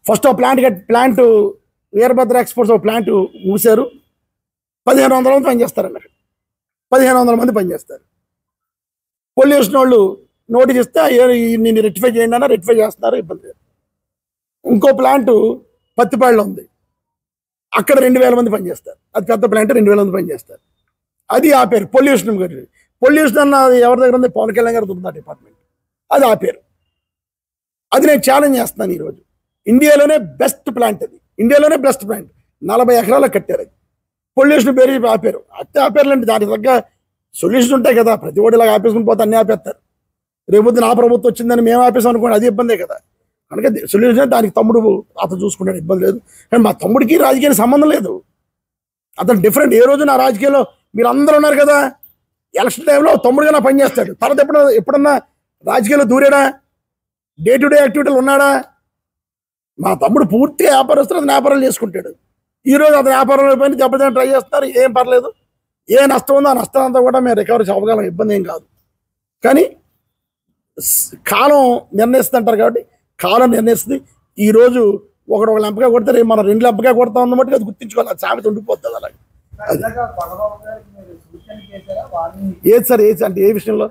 First plant Veerabhadra exports plant మూసారు. 1,500 మంది పనిచేస్తారన్నారు. 1,500 మంది పనిచేస్తారు. పొల్యూషన్ వాళ్ళు నోటీస్ ఇస్తే నేను రెక్టిఫై చేయండి అన్న, రెక్టిఫై చేస్తున్నారు, ఇబ్బంది లేదు. ఇంకో ప్లాంట్ పత్తిపాడులో ఉంది, అక్కడ 2,000 మంది పనిచేస్తారు. అది పెద్ద ప్లాంట్, 2,000 మంది పనిచేస్తారు. అది ఆపేరు. పొల్యూషన్ అన్న ఎవరి దగ్గర ఉంది? పవన్ కళ్యాణ్ గారు ఉంది డిపార్ట్మెంట్, అది ఆపేరు. అది నేను ఛాలెంజ్ చేస్తున్నాను ఈరోజు. ఇండియాలోనే బెస్ట్ ప్లాంట్ అది, ఇండియాలోనే బెస్ట్ ప్లాంట్. 40 ఎకరాలు కట్టారు. అది పొల్యూషన్ పేరు ఆపేరు. అట్టే ఆపేరులంటే దానికి తగ్గ సొల్యూషన్ ఉంటాయి కదా. ప్రతి ఒక్కటి ఇలాగ ఆపేసుకుని పోతే అన్నీ ఆపేస్తారు. రేపు నా ప్రభుత్వం వచ్చిందని మేము ఆపేసాం అనుకోండి, అది ఇబ్బందే కదా. కనుక సొల్యూషన్ దానికి తమ్ముడు అతను చూసుకుంటాడు, ఇబ్బంది లేదు. కానీ మా తమ్ముడికి రాజకీయానికి సంబంధం లేదు. అతను డిఫరెంట్. ఏ రోజు నా రాజకీయాల్లో మీరు అందరూ ఉన్నారు కదా, ఎలక్షన్ టైంలో తమ్ముడుగా నా పనిచేస్తాడు. తర్వాత ఎప్పుడన్నా రాజకీయాల్లో దూరాడా? డే టు డే యాక్టివిటీలు ఉన్నాడా? మా తమ్ముడు పూర్తిగా వ్యాపారస్తులు, అతను వ్యాపారాలు చేసుకుంటాడు. ఈరోజు అతను వ్యాపారంలో పైన దెబ్బతిని ట్రై చేస్తున్నారు. ఏం పర్లేదు. ఏ నష్టం ఉందో ఆ నష్టం అంతా కూడా మేము రికవరీ చేయగలం, ఇబ్బంది ఏం కాదు. కానీ కాలం నిర్ణయిస్తుంది అంటారు కాబట్టి కాలం నిర్ణయిస్తుంది. ఈరోజు ఒక లెంపగా కొడితే రేపు మనం 2 లెంపగా కొడతాం అన్నమాట. అది గుర్తించుకోవాలి. అది సామెత ఉండిపోతుంది. అలాగే ఏది సార్? ఏది అంటే ఏ విషయంలో?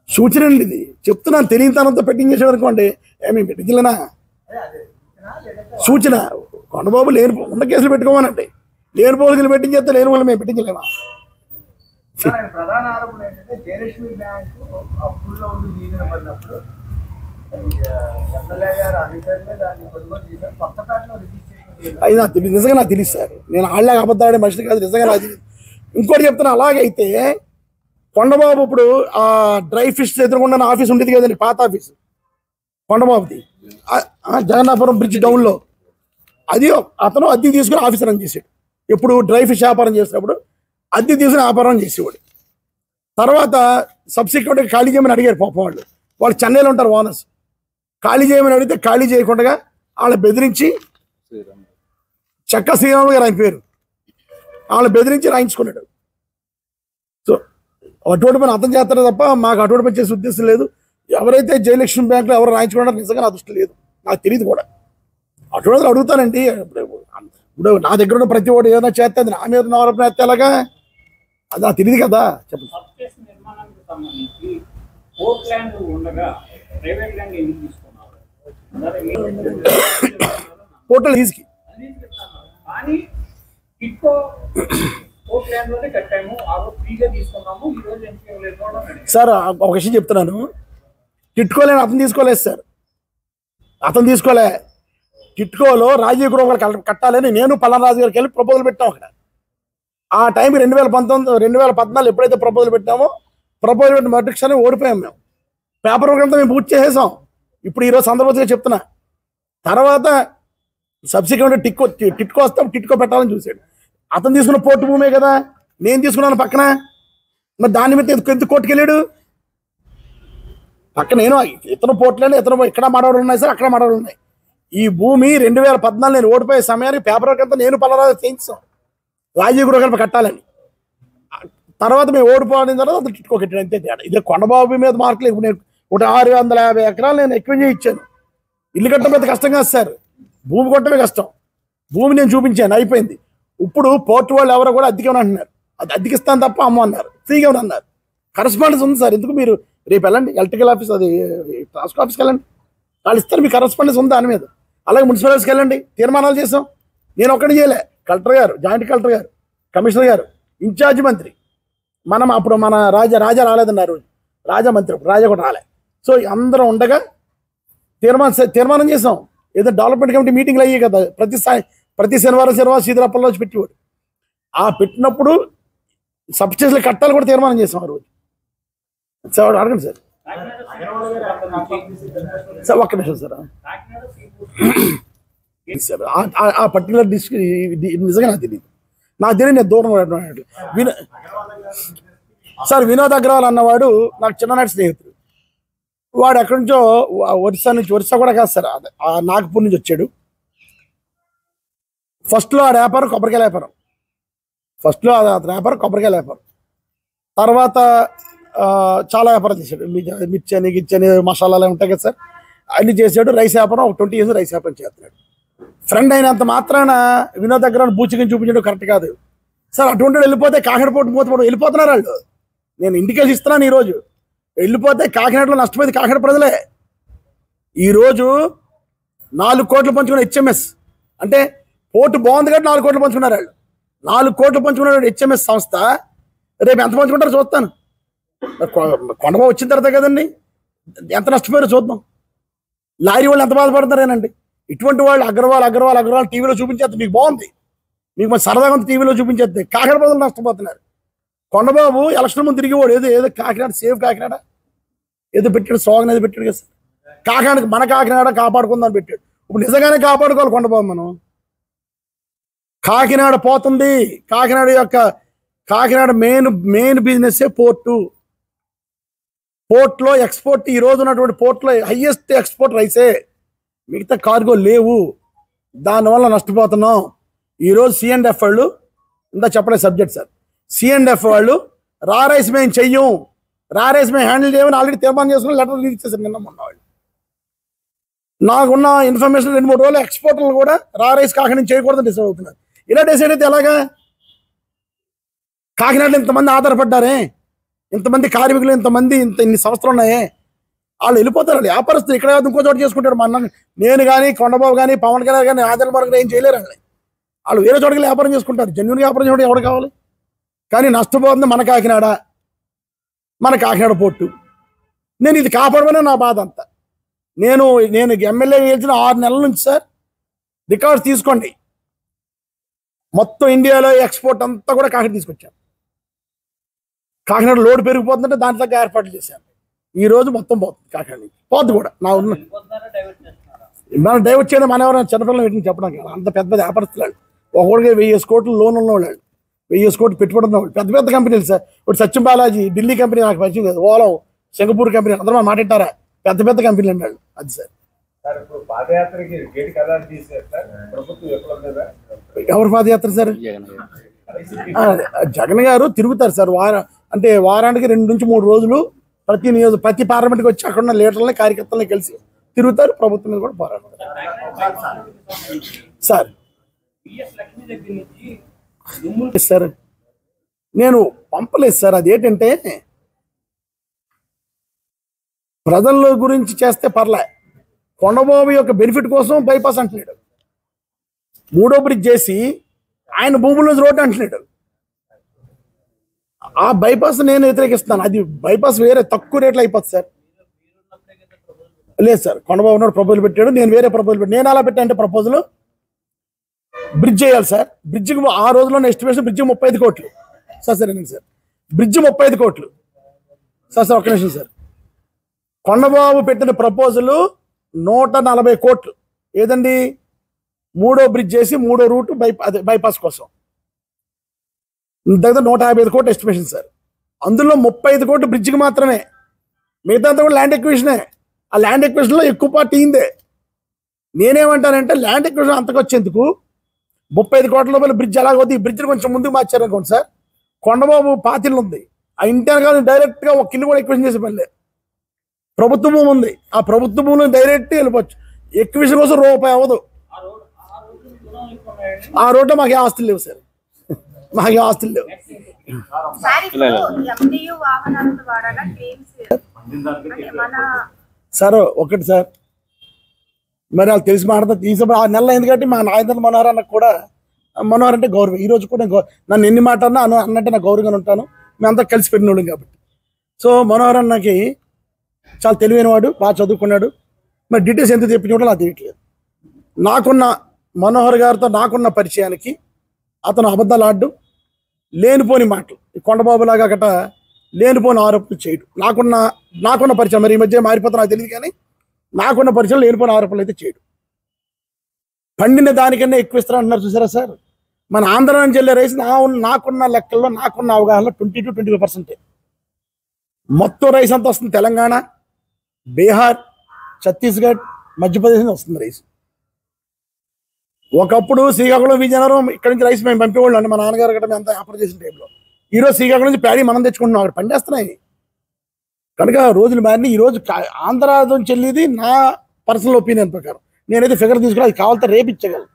సూచన అండి ఇది, చెప్తున్నాను. తెలియనితనంతో పెట్టింగ్ చేసాడు అనుకోండి, ఏమి పెట్టించలేనా? సూచన. కొండబాబు లేని ఉన్న కేసులు పెట్టుకోమనండి, లేని పోలికలు పెట్టించేస్తే లేని వాళ్ళు మేము పెట్టించలేమా? ప్రధాన ఆరోపణ ఏంటంటే జయలక్ష్మి బ్యాంకు అప్పుల్లో ఉండి వీధిన పడినప్పుడు ఎమ్మెల్యే గారు అధికారులే దాన్ని కొనుగోలు చేశారు, కొత్త కార్డులో రిజిస్ట్రేషన్. అది నాకు తెలియదు, నిజంగా నాకు తెలియదు సార్. నేను ఆళ్ళగా అబద్ధాడే మనిషిని కాదు, నిజంగా నాకు తెలియదు. ఇంకోటి చెప్తున్నా, అలాగైతే కొండబాబు ఇప్పుడు ఆ డ్రై ఫిష్ ఎదురుకుండా ఆఫీస్ ఉండేది కదండి, పాత ఆఫీస్ కొండబాబుది, జగన్నాపురం బ్రిడ్జ్ డౌన్లో. అది అతను అద్దె తీసుకుని ఆఫీసర్ అని చేసాడు. ఎప్పుడు డ్రై ఫిష్ వ్యాపారం చేసినప్పుడు అద్దె తీసుకుని వ్యాపారం చేసేవాడు. తర్వాత సబ్సిక్వెంట్గా ఖాళీ చేయమని అడిగారు పాపం వాళ్ళు చెన్నైలో ఉంటారు ఓనర్స్. ఖాళీ చేయమని అడిగితే ఖాళీ చేయకుండా వాళ్ళని బెదిరించి, చెక్క శ్రీరాములు గారు ఆయన పేరు, వాళ్ళని బెదిరించి రాయించుకున్నాడు. సో అటువంటి పని అర్థం చేస్తారే తప్ప మాకు అటువంటి పని చేసే ఉద్దేశం లేదు. ఎవరైతే జయలక్ష్మి బ్యాంకులో ఎవరు రాయించుకున్నారో నిజంగా నా దృష్టి లేదు, నాకు తెలియదు కూడా. అటువంటి అడుగుతానండి. ఇప్పుడు నా దగ్గర ఉన్న ప్రతి ఒక్కటి ఏదైనా చేస్తే అది నా మీద ఆరోపణ చేస్తే ఎలాగా? అది నాకు తెలియదు కదా. చెప్పండి. పోర్టల్ లీజ్కి సార్ ఒక విషయం చెప్తున్నాను. టిట్కోలేని అతను తీసుకోలేదు సార్, అతను తీసుకోలే. టిట్కోలో రాజీవ్ గృహ కట్టాలని నేను పల్లారాజు గారికి వెళ్ళి ప్రపోజల్ పెట్టాం అక్కడ. ఆ టైంకి 2014 ఎప్పుడైతే ప్రపోజల్ పెట్టామో, ప్రపోజల్ పెట్టిన మరుక్షణం ఓడిపోయాం మేము. పేపర్ వర్క్ అంతా మేము పూర్తి చేసేసాం. ఇప్పుడు ఈరోజు సందర్భంగా చెప్తున్నా. తర్వాత సబ్సిక్వెంట్ టిట్కో వస్తాం, టిట్కో పెట్టాలని చూశాడు. అతను తీసుకున్న పోర్టు భూమే కదా, నేను తీసుకున్నాను పక్కన. మరి దాని మీద ఎందుకు కోర్టుకు వెళ్ళాడు? పక్కన నేను ఇతను పోర్టులని ఇతను ఇక్కడ మాడవాళ్ళు ఉన్నాయి సార్, అక్కడ మాడవాళ్ళు ఉన్నాయి. ఈ భూమి 2014 నేను ఓడిపోయే సమయానికి పేపర్ వర్క్ అంతా నేను పల్లరాజు చేయించాం రాజీవ్ గృహ కట్టాలని. తర్వాత మేము ఓడిపోయిన తర్వాత అది టిట్కో కట్టాడు, అంతే తేడా. ఇదే కొండబాబు మీద మార్కులు. ఇప్పుడు నేను 650 ఎకరాలు నేను ఎక్కువ ఇచ్చాను. ఇల్లు కట్టడం పెద్ద కష్టం కాదు సార్, భూమి కొట్టమే కష్టం. భూమి నేను చూపించాను, అయిపోయింది. ఇప్పుడు పోర్టు వాళ్ళు ఎవరో కూడా అద్దెకేమని అంటున్నారు. అది అద్దెకిస్తాను తప్ప అమ్మ అన్నారు, ఫ్రీగా అన్నారు. కరస్పాండెన్స్ ఉంది సార్. ఎందుకు మీరు రేపు వెళ్ళండి ఎలక్ట్రికల్ ఆఫీస్, అది ట్రాన్స్కో ఆఫీస్కి వెళ్ళండి, వాళ్ళు ఇస్తారు. మీ కరస్పాండెన్స్ ఉంది దాని మీద. అలాగే మున్సిపల్ ఆఫీస్కి వెళ్ళండి, తీర్మానాలు చేసాం. నేను ఒక్కటి చేయలే, కలెక్టర్ గారు, జాయింట్ కలెక్టర్ గారు, కమిషనర్ గారు, ఇన్ఛార్జ్ మంత్రి, మనం అప్పుడు మన రాజా రాలేదన్నారు, రాజా మంత్రి రాజా కూడా రాలే. సో అందరం ఉండగా తీర్మానం చేసాం. ఏదో డెవలప్మెంట్ కమిటీ మీటింగ్లు అయ్యాయి కదా ప్రతి శనివారం సీతారాపల్లో వచ్చి పెట్టేవాడు. ఆ పెట్టినప్పుడు సబ్స్టేషన్లు కట్టాలి కూడా తీర్మానం చేసాం ఆ రోజు. సార్ అడగండి సార్. సార్ ఒక్క నిమిషం సార్. సార్ ఆ పర్టికులర్ నిజంగా నాకు తెలియదు, నేను దూరం సార్. వినోద్ అగ్రవాల్ అన్నవాడు నాకు చిన్ననాటి స్నేహితుడు. వాడు ఎక్కడి నుంచో ఒరిస్సా కూడా కాదు సార్, నాగపూర్ నుంచి వచ్చాడు. ఫస్ట్లో ఆ వ్యాపారం కొబ్బరికాయల వ్యాపారం, కొబ్బరికాయల వ్యాపారం. తర్వాత చాలా వ్యాపారం చేశాడు. మిర్చని గిచ్చని మసాలాలు ఉంటాయి కదా సార్, అన్ని చేశాడు. రైస్ వ్యాపారం ఒక 20 years రైస్ వ్యాపారం చేస్తున్నాడు. ఫ్రెండ్ అయినంత మాత్రాన వినోద్ దగ్గర బూచికని చూపించడం కరెక్ట్ కాదు సార్. అటువంటి వెళ్ళిపోతే కాకినాడ పోటీ వెళ్ళిపోతున్నారు వాళ్ళు. నేను ఇండికేషన్ ఇస్తున్నాను. ఈరోజు వెళ్ళిపోతే కాకినాడలో నష్టపోయింది కాకినాడ ప్రజలే. ఈరోజు 4 కోట్లు పంచుకున్న హెచ్ఎంఎస్, అంటే పోటు బాగుంది కాబట్టి 4 కోట్లు పంచుకున్నారు వాళ్ళు. 4 కోట్లు పంచుకున్న హెచ్ఎంఎస్ సంస్థ రేపు ఎంత పంచుకుంటారో చూస్తాను. కొండబాబు వచ్చిన తర్వాత కదండి ఎంత నష్టపోయారో చూద్దాం. లారీ వాళ్ళు ఎంత బాధపడతారేనండి. ఇటువంటి వాళ్ళు అగ్రవాల్ టీవీలో చూపించేస్తే మీకు బాగుంది, మీకు మరి సరదాగా టీవీలో చూపించేస్తే కాకినాడ ప్రజలు నష్టపోతున్నారు. కొండబాబు ఎలక్షన్ ముందు తిరిగి వాడు ఏదో కాకినాడ సేఫ్ కాకినాడ ఏదో పెట్టాడు, స్లోగన్ ఏదో పెట్టాడు కదా సార్. కాకినాడకి మన కాకినాడ కాపాడుకుందాం పెట్టాడు. ఇప్పుడు నిజంగానే కాపాడుకోవాలి కొండబాబు మనం. కాకినాడ పోతుంది. కాకినాడ మెయిన్ బిజినెస్ పోర్ట్లో ఎక్స్పోర్ట్. ఈ రోజు ఉన్నటువంటి పోర్ట్లో హైయెస్ట్ ఎక్స్పోర్ట్ రైసే, మిగతా కార్గో లేవు. దానివల్ల నష్టపోతున్నాం. ఈరోజు C&F వాళ్ళు ఇందా చెప్పలే సబ్జెక్ట్ సార్. C&F వాళ్ళు రైస్ మేము చెయ్యం, రైస్ మేము హ్యాండిల్ చేయమని ఆల్రెడీ తీర్మానం చేసుకుని లెటర్ రిలీజ్ చేశారు నిన్న మొన్న వాళ్ళు. నాకున్న ఇన్ఫర్మేషన్ 2-3 రోజులు ఎక్స్పోర్టర్లు కూడా రైస్ కాకినాడ చేయకూడదని డిసైడ్ అవుతున్నారు. ఇలా డిసైడ్ అయితే ఎలాగా? కాకినాడలో ఇంతమంది ఆధారపడ్డారే, ఇంతమంది కార్మికులు, ఇన్ని సంస్థలు ఉన్నాయే, వాళ్ళు వెళ్ళిపోతారు. వాళ్ళు వ్యాపారస్తులు ఇక్కడ ఇంకో చోట చేసుకుంటారు. మన నేను కానీ, కొండబాబు కానీ, పవన్ కళ్యాణ్ కానీ, ఆదరణ మార్గం ఏం చేయలేరు. వాళ్ళు వేరే చోటకి వ్యాపారం చేసుకుంటారు. జెన్యున్ వ్యాపారం చేయడం ఎవరు కావాలి? కానీ నష్టపోతుంది మన కాకినాడ పోర్టు. నేను ఇది కాపాడమనే నా బాధ అంతా. నేను ఎమ్మెల్యే గెలిచిన 6 నెలల నుంచి సార్ రికార్డ్స్ తీసుకోండి, మొత్తం ఇండియాలో ఎక్స్పోర్ట్ అంతా కూడా కాకినాడ తీసుకొచ్చాను. కాకినాడ లోడ్ పెరిగిపోతుందంటే దాని తగ్గ ఏర్పాట్లు చేశాను. ఈ రోజు మొత్తం పోతుంది, కాకినాడ పోద్ది కూడా. మనం డైవర్ట్ చేయడం మన ఎవరైనా చిన్నపిల్లలు పెట్టింది చెప్పడం కదా. అంత పెద్ద వ్యాపారస్తులు ఒకరికి 1000 కోట్లు లోన్ ఉన్నవాళ్ళు, 1000 కోట్లు పెట్టుబడి ఉన్నవాళ్ళు, పెద్ద పెద్ద కంపెనీలు సార్. ఇప్పుడు సత్యం బాలాజీ ఢిల్లీ కంపెనీ నాకు పరిచయం కదా, ఓలా సింగపూర్ కంపెనీ, అందరూ మాట్లాడారా, పెద్ద పెద్ద కంపెనీలు అన్నాడు. అది సార్ ఎవరు పాదయాత్ర సార్? జగన్ గారు తిరుగుతారు సార్. వారానికి 2 నుంచి 3 రోజులు ప్రతి పార్లమెంట్కి వచ్చి అక్కడ ఉన్న లీడర్లని, కార్యకర్తలని కలిసి తిరుగుతారు. ప్రభుత్వం మీద కూడా పోరాడతారు సార్. సార్ నేను పంపలేదు సార్. అదేంటంటే ప్రజల గురించి చేస్తే పర్లే, కొండబాబు యొక్క బెనిఫిట్ కోసం బైపాస్ అంటున్నాడు. 3వ బ్రిడ్జ్ చేసి ఆయన భూముల నుంచి రోడ్డు అంటున్నాడు. ఆ బైపాస్ నేను వ్యతిరేకిస్తాను. అది బైపాస్ వేరే తక్కువ రేట్లు అయిపోతుంది సార్. లేదు సార్, కొండబాబు నాయుడు ప్రపోజల్ పెట్టాడు, నేను వేరే ప్రపోజల్ పెట్టాను. నేను అలా పెట్టానంటే ప్రపోజల్ బ్రిడ్జ్ చేయాలి సార్. బ్రిడ్జికి ఆ రోజుల్లో ఎస్టిమేషన్ బ్రిడ్జికి 35 కోట్లు సార్. సరేనండి సార్, బ్రిడ్జ్ 35 కోట్లు సార్. ఒక్క నిమిషం సార్. కొండబాబు పెట్టిన ప్రపోజల్ 140 కోట్లు. ఏదండి? 3వ బ్రిడ్జ్ చేసి 3వ రూట్ బైపాస్ కోసం దగ్గర 155 కోట్లు ఎస్టిమేషన్ సార్. అందులో 35 కోట్లు బ్రిడ్జికి మాత్రమే, మిగతా కూడా ల్యాండ్ ఎక్విజిషనే. ఆ ల్యాండ్ ఎక్విజిషన్లో ఎక్కువ పార్టీ అయిందే. నేనేమంటానంటే ల్యాండ్ ఎక్విజిషన్ అంతకొచ్చేందుకు 35 కోట్ల రూపాయలు బ్రిడ్జ్ ఎలాగవుతుంది? ఈ బ్రిడ్జ్ని కొంచెం ముందుకు మార్చారనుకోండి సార్. కొండబాబు పాతిల్లు ఉంది, ఆ ఇంటి కానీ డైరెక్ట్గా ఒక కిల్లు కూడా ఎక్విజిషన్ చేసే పనిలే. ప్రభుత్వ భూమి ఉంది, ఆ ప్రభుత్వ భూమిని డైరెక్ట్ వెళ్ళిపోవచ్చు. ఎక్విజిషన్ కోసం రూపాయి అవ్వదు. ఆ రోడ్లో మాకు ఆస్తులు లేవు సార్, మాకు ఆస్తులు లేవు. సార్ ఒకటి సార్, మరి వాళ్ళు తెలిసి మాట్లాడుతుంది. తీసుకుని 6 నెలలు అయింది కాబట్టి మా నాయకుడు మనోహర్ అన్నకు కూడా, మనోహర్ అంటే గౌరవం. ఈ రోజు కూడా నన్ను ఎన్ని మాట్లాడినా అన్నట్టే నాకు గౌరవంగా ఉంటాను. మేమంతా కలిసి పెట్టినోళ్ళం కాబట్టి. సో మనోహర్ అన్నకి చాలా తెలివైన వాడు, బాగా చదువుకున్నాడు. మరి డీటెయిల్స్ ఎంత తెప్పించుకుంటా నాకు తెలియట్లేదు. నాకున్న మనోహర్ గారితో నాకున్న పరిచయానికి అతను అబద్ధాలు ఆడు, లేనిపోని మాటలు, కొండబాబు లాగా గట లేనిపోని ఆరోపణలు చేయడు. నాకున్న పరిచయం, మరి ఈ మధ్య మారిపోతా నాకు తెలియదు, కానీ నాకున్న పరిచయం లేనిపోని ఆరోపణలు అయితే చేయడు. పండిన దానికన్నా ఎక్కువ ఇస్తారా అంటున్నారు చూసారా సార్. మన ఆంధ్ర నుంచి వెళ్ళే రైస్ నాకున్న లెక్కల్లో, నాకున్న అవగాహనలో 20 to 25% మొత్తం రైస్ అంతా వస్తుంది. తెలంగాణ, బీహార్, ఛత్తీస్గఢ్, మధ్యప్రదేశ్ వస్తుంది రైస్. ఒకప్పుడు శ్రీకాకుళం, విజయనగరం ఇక్కడ నుంచి రైస్ మేము పంపేవాళ్ళు అండి. మా నాన్నగారు గట్రా మేము అంతా వ్యాపారం చేసిన టైంలో. ఈరోజు శ్రీకాకుళం నుంచి ప్యాడీ మనం తెచ్చుకుంటున్నాం, అక్కడ పనిచేస్తున్నాయి. కనుక రోజులు మారినాయి. ఈరోజు ఆంధ్ర నుంచి వెళ్ళేది నా పర్సనల్ ఒపీనియన్ ప్రకారం, నేనైతే ఫిగర్ తీసుకుని అది కావాలంటే రేపు ఇచ్చగలను.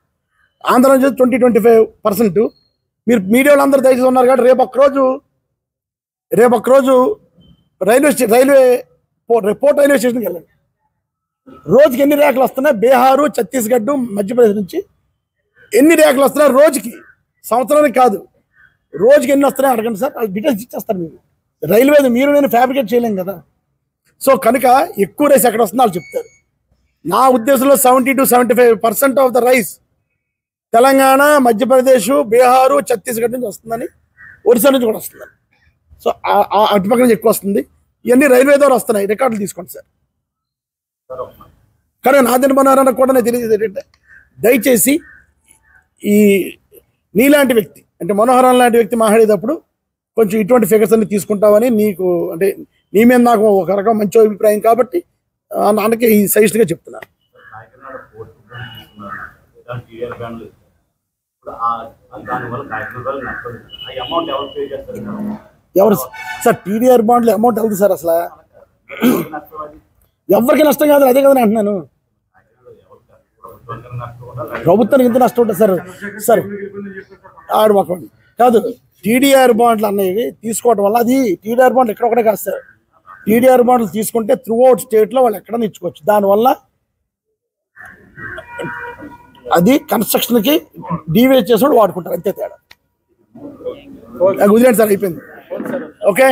ఆంధ్ర నుంచి 20-25%. మీరు మీడియాలో అందరూ దయచేసి ఉన్నారు కాబట్టి రేపు ఒక్కరోజు పోర్ట్ రైల్వే స్టేషన్కి వెళ్ళండి. రోజుకి ఎన్ని రేఖలు వస్తున్నాయి? బీహారు, ఛత్తీస్గఢ్, మధ్యప్రదేశ్ నుంచి ఎన్ని రేఖలు వస్తున్నాయి రోజుకి? సంవత్సరానికి కాదు, రోజుకి ఎన్ని వస్తున్నాయి అడగండి సార్, అది డీటెయిల్స్ ఇచ్చేస్తారు మీకు. రైల్వేది మీరు నేను ఫ్యాబ్రికేట్ చేయలేం కదా. సో కనుక ఎక్కువ రైస్ ఎక్కడ వస్తుందో వాళ్ళు చెప్తారు. నా ఉద్దేశంలో 70 to 75% of the rice Telangana, Madhya Pradesh, Bihar, Chhattisgarh నుంచి వస్తుందని, ఒరిస్సా నుంచి కూడా వస్తుందని. సో అటుపక్క నుంచి ఎక్కువ వస్తుంది. ఇవన్నీ రైల్వే ద్వారా వస్తున్నాయి, రికార్డులు తీసుకోండి సార్. కానీ నాదెండ్ల మనోహర్ అన్నకు కూడా నేను తెలియదు ఏంటంటే, దయచేసి ఈ నీలాంటి వ్యక్తి అంటే మనోహర్ లాంటి వ్యక్తి మాట్లాడేటప్పుడు కొంచెం ఇటువంటి ఫిగర్స్ అన్ని తీసుకుంటామని, నీకు అంటే నీ మీద నాకు ఒక రకం మంచి అభిప్రాయం కాబట్టి నాన్నకి ఈ సజెస్ట్గా చెప్తున్నాను. ఎవరు సార్ టీడీఆర్ బాండ్లు అమౌంట్ వెళ్తుంది సార్? అసలు ఎవరికి నష్టం కాదు, అదే కదా అంటున్నాను. ప్రభుత్వానికి ఎంత నష్టం ఉంటుంది సార్? సార్ ఆడు మాకు కాదు, టీడీఆర్ బాండ్లు అనేవి తీసుకోవడం వల్ల అది టీడీఆర్ బాండ్లు ఎక్కడొక్కడే కాస్తారు. టీడీఆర్ బాండ్లు తీసుకుంటే త్రూ అవుట్ స్టేట్లో వాళ్ళు ఎక్కడైనా ఇచ్చుకోవచ్చు. దానివల్ల అది కన్స్ట్రక్షన్కి డీవేట్ చేసి వాడుకుంటారు, అంతే తేడా. గుజరాత్ సార్ అయిపోయింది. ఓకే.